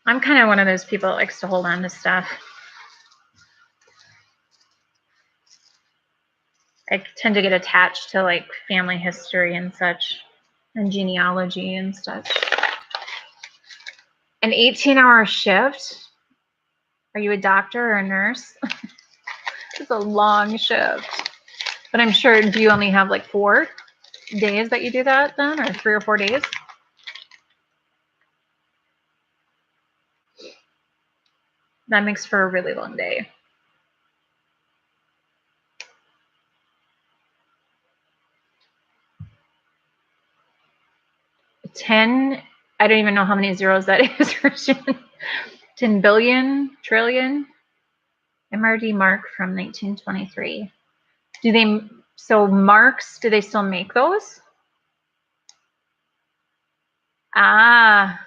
I'm kind of one of those people that likes to hold on to stuff. I tend to get attached to like family history and such, and genealogy and such. An 18-hour shift? Are you a doctor or a nurse? It's a long shift. But I'm sure, do you only have like 4 days that you do that then, or 3 or 4 days? That makes for a really long day. 10, I don't even know how many zeros that is, Christian. 10 billion, trillion. MRD mark from 1923. Do they, so marks, do they still make those? Ah,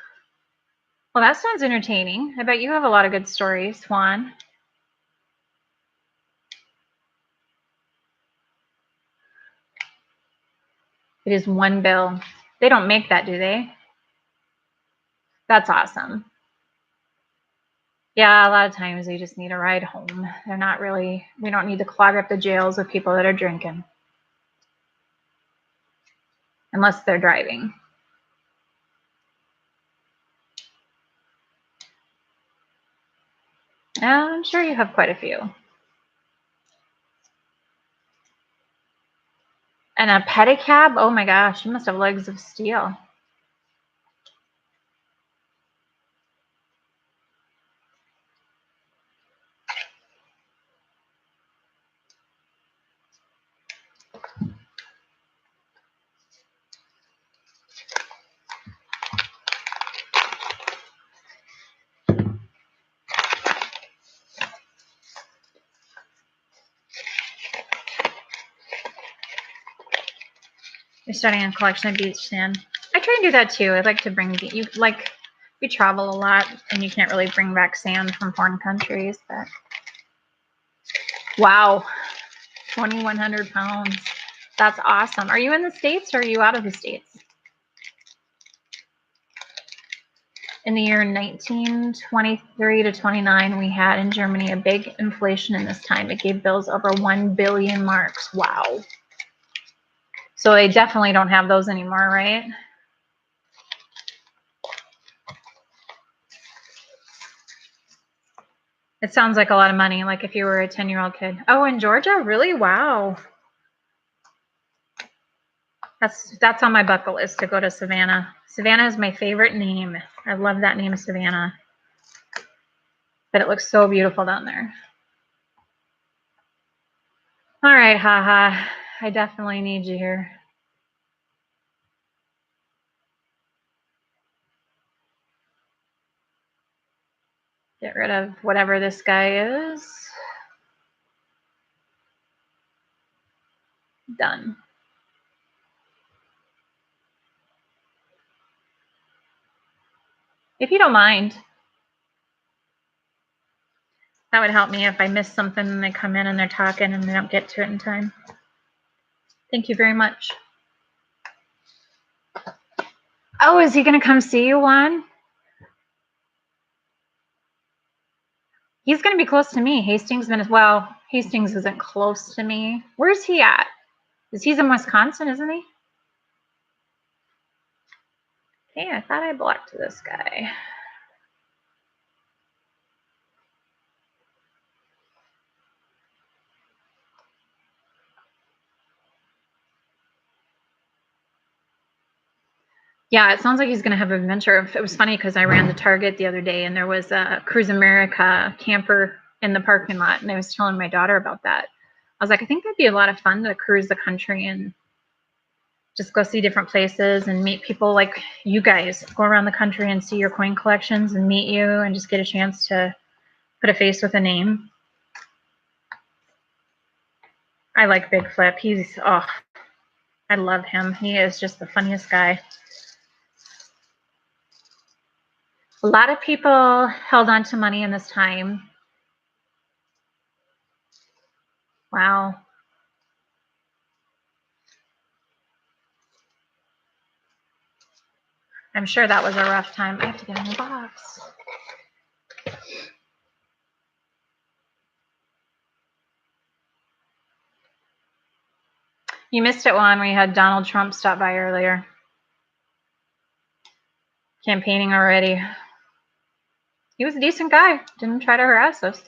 well, that sounds entertaining. I bet you have a lot of good stories, Juan. It is 1 bill. They don't make that, do they? That's awesome. Yeah, a lot of times they just need a ride home. They're not really, we don't need to clog up the jails with people that are drinking. Unless they're driving. Yeah, I'm sure you have quite a few. And a pedicab? Oh my gosh, you must have legs of steel. You're starting a collection of beach sand. I try and do that too. I like to bring we travel a lot and you can't really bring back sand from foreign countries, but wow, 2,100 pounds. That's awesome. Are you in the States or are you out of the States? In the year 1923 to 29, we had in Germany a big inflation in this time. It gave bills over 1 billion marks. Wow. So they definitely don't have those anymore, right? It sounds like a lot of money, like if you were a 10-year-old kid. Oh, in Georgia? Really? Wow. That's on my bucket list to go to Savannah. Savannah is my favorite name. I love that name, Savannah. But it looks so beautiful down there. All right, haha. I definitely need you here. Get rid of whatever this guy is. Done. If you don't mind, that would help me if I miss something and they come in and they're talking and they don't get to it in time. Thank you very much. Oh, is he going to come see you, Juan? He's going to be close to me. Hastings isn't close to me. Where's he at? He's in Wisconsin, isn't he? Hey, I thought I blocked this guy. Yeah, it sounds like he's going to have an adventure. It was funny because I ran the Target the other day and there was a Cruise America camper in the parking lot. And I was telling my daughter about that. I was like, I think that'd be a lot of fun to cruise the country and just go see different places and meet people like you guys. Go around the country and see your coin collections and meet you and just get a chance to put a face with a name. I like Big Flip. I love him. He is just the funniest guy. A lot of people held on to money in this time. Wow. I'm sure that was a rough time. I have to get in the box. You missed it, Juan. We had Donald Trump stop by earlier. Campaigning already. He was a decent guy. Didn't try to harass us.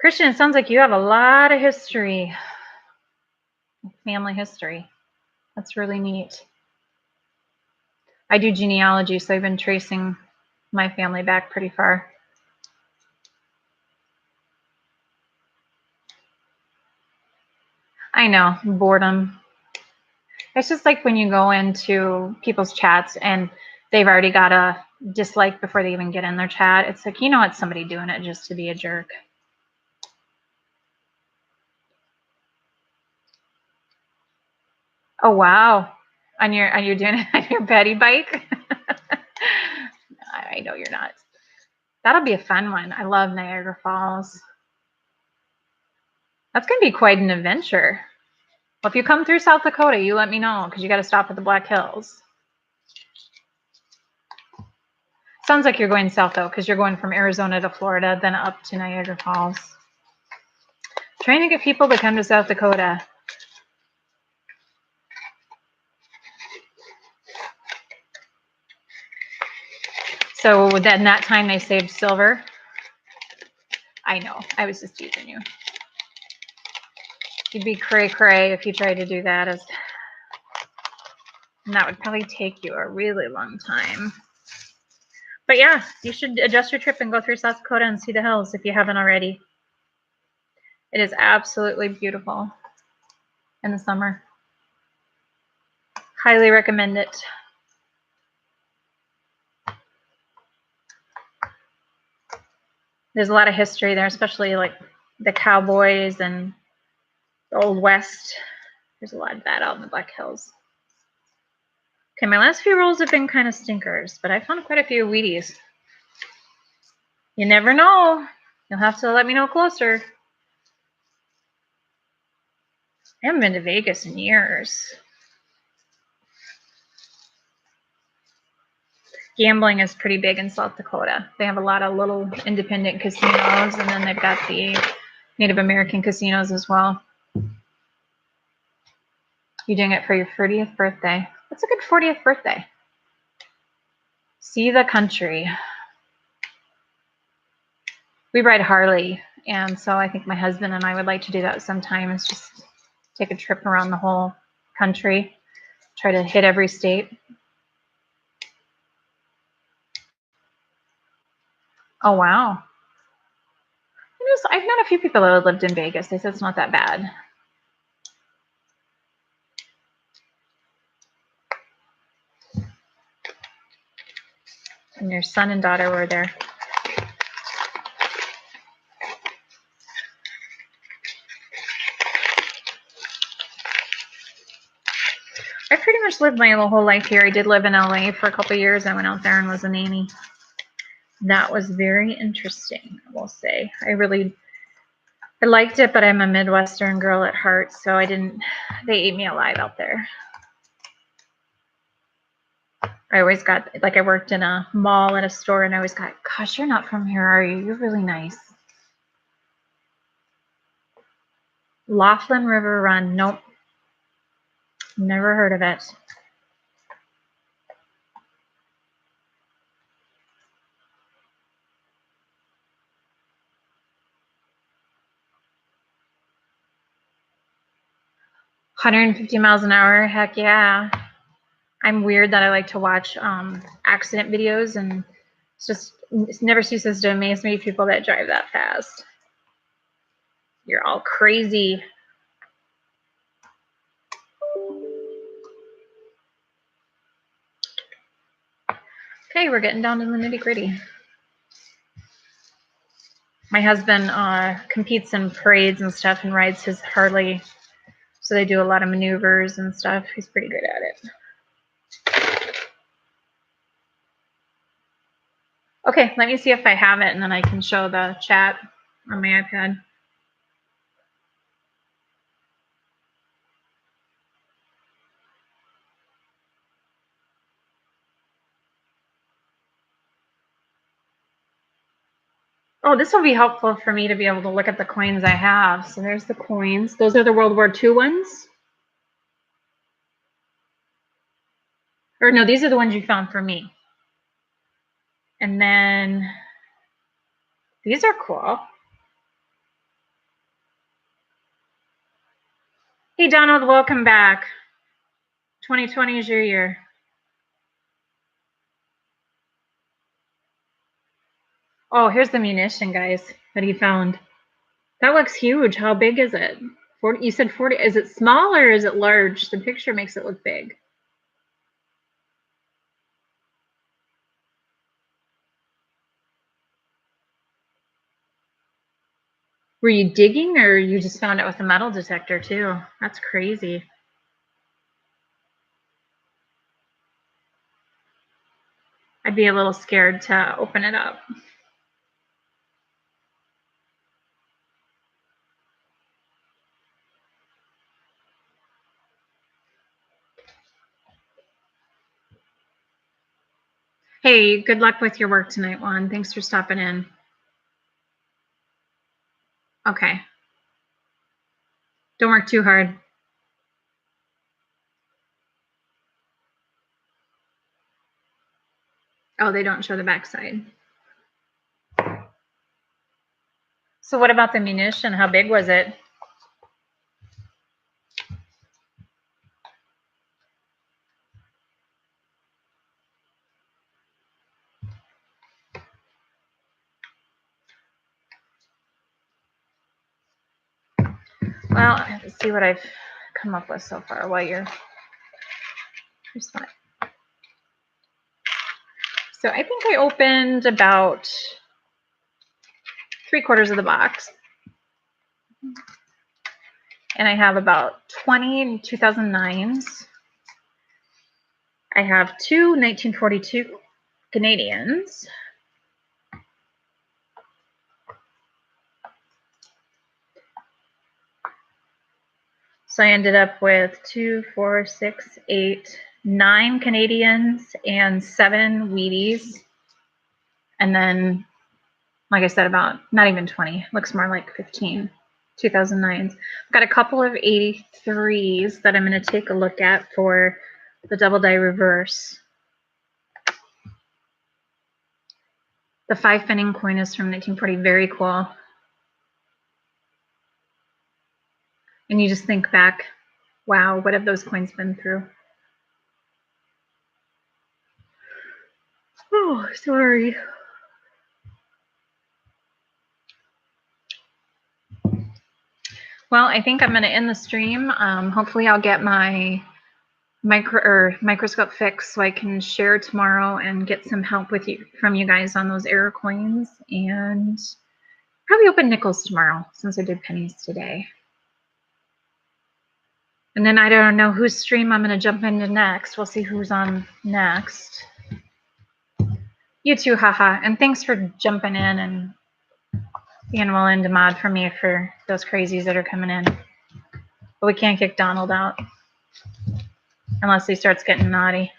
Christian, it sounds like you have a lot of history. Family history. That's really neat. I do genealogy, so I've been tracing my family back pretty far. I know, boredom. It's just like when you go into people's chats and they've already got a dislike before they even get in their chat. It's like, it's somebody doing it just to be a jerk. Oh, wow. You're doing it on your Betty bike? I know you're not. That'll be a fun one. I love Niagara Falls. That's going to be quite an adventure. Well, if you come through South Dakota, you let me know because you got to stop at the Black Hills. Sounds like you're going south, though, because you're going from Arizona to Florida, then up to Niagara Falls. Trying to get people to come to South Dakota. So then that time they saved silver. I know. I was just teasing you. You'd be cray-cray if you tried to do that. And that would probably take you a really long time. But yeah, you should adjust your trip and go through South Dakota and see the hills if you haven't already. It is absolutely beautiful in the summer. Highly recommend it. There's a lot of history there, especially like the cowboys and the Old West. There's a lot of that out in the Black Hills. Okay, my last few rolls have been kind of stinkers, but I found quite a few Wheaties. You never know. You'll have to let me know closer. I haven't been to Vegas in years. Gambling is pretty big in South Dakota. They have a lot of little independent casinos, and then they've got the Native American casinos as well. You doing it for your 40th birthday? What's a good 40th birthday? See the country. We ride Harley, and so I think my husband and I would like to do that sometime. Is just take a trip around the whole country, try to hit every state. Oh wow. I've known a few people that have lived in Vegas. They said it's not that bad. And your son and daughter were there. I pretty much lived my whole life here. I did live in LA for a couple of years. I went out there and was a nanny. That was very interesting, I will say. I liked it, but I'm a Midwestern girl at heart, so they ate me alive out there. I always got, like, I worked in a mall at a store, and I always got, gosh, you're not from here, are you? You're really nice. Laughlin River Run. Nope. Never heard of it. $150 miles an hour. Heck yeah. I'm weird that I like to watch accident videos, and it never ceases to amaze me people that drive that fast. You're all crazy. Okay, we're getting down to the nitty-gritty. My husband competes in parades and stuff and rides his Harley, so they do a lot of maneuvers and stuff. He's pretty good at it. Okay, let me see if I have it, and then I can show the chat on my iPad. Oh, this will be helpful for me to be able to look at the coins I have. So there's the coins. Those are the World War II ones? Or no, these are the ones you found for me. And then these are cool. Hey, Donald, welcome back. 2020 is your year. Oh, here's the munition, guys, that he found. That looks huge. How big is it? 40, you said 40. Is it small or is it large? The picture makes it look big. Were you digging, or you just found it with a metal detector too? That's crazy. I'd be a little scared to open it up. Hey, good luck with your work tonight, Juan. Thanks for stopping in. Okay. Don't work too hard. Oh, they don't show the backside. So what about the munition? How big was it? Well, I have to see what I've come up with so far while you're fine. So I think I opened about 3/4 of the box. And I have about 20 2009s. I have 2 1942 Canadians. So I ended up with 2, 4, 6, 8, 9 Canadians and 7 Wheaties. And then, like I said, about not even 20, looks more like 15 2009s. I've got a couple of 83s that I'm going to take a look at for the double die reverse. The 5 penny coin is from 1940, very cool. And you just think back, wow, what have those coins been through? Oh, sorry. Well, I think I'm going to end the stream. Hopefully I'll get my microscope fixed so I can share tomorrow and get some help from you guys on those error coins, and probably open nickels tomorrow since I did pennies today. And then I don't know whose stream I'm going to jump into next. We'll see who's on next. You too, haha. And thanks for jumping in and being willing to mod for me for those crazies that are coming in. But we can't kick Donald out unless he starts getting naughty.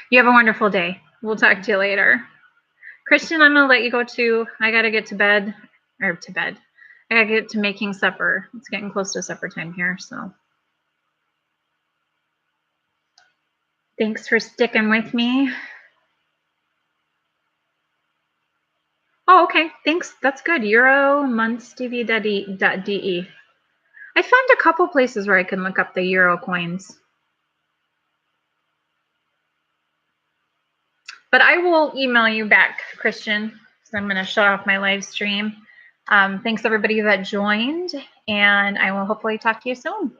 You have a wonderful day. We'll talk to you later. Christian, I'm going to let you go too. I got to get to bed. I got to get to making supper. It's getting close to supper time here, so. Thanks for sticking with me. Oh, okay. Thanks. That's good. Euromonthstv.de. I found a couple places where I can look up the euro coins. But I will email you back, Christian. So I'm going to shut off my live stream. Thanks everybody that joined, and I will hopefully talk to you soon.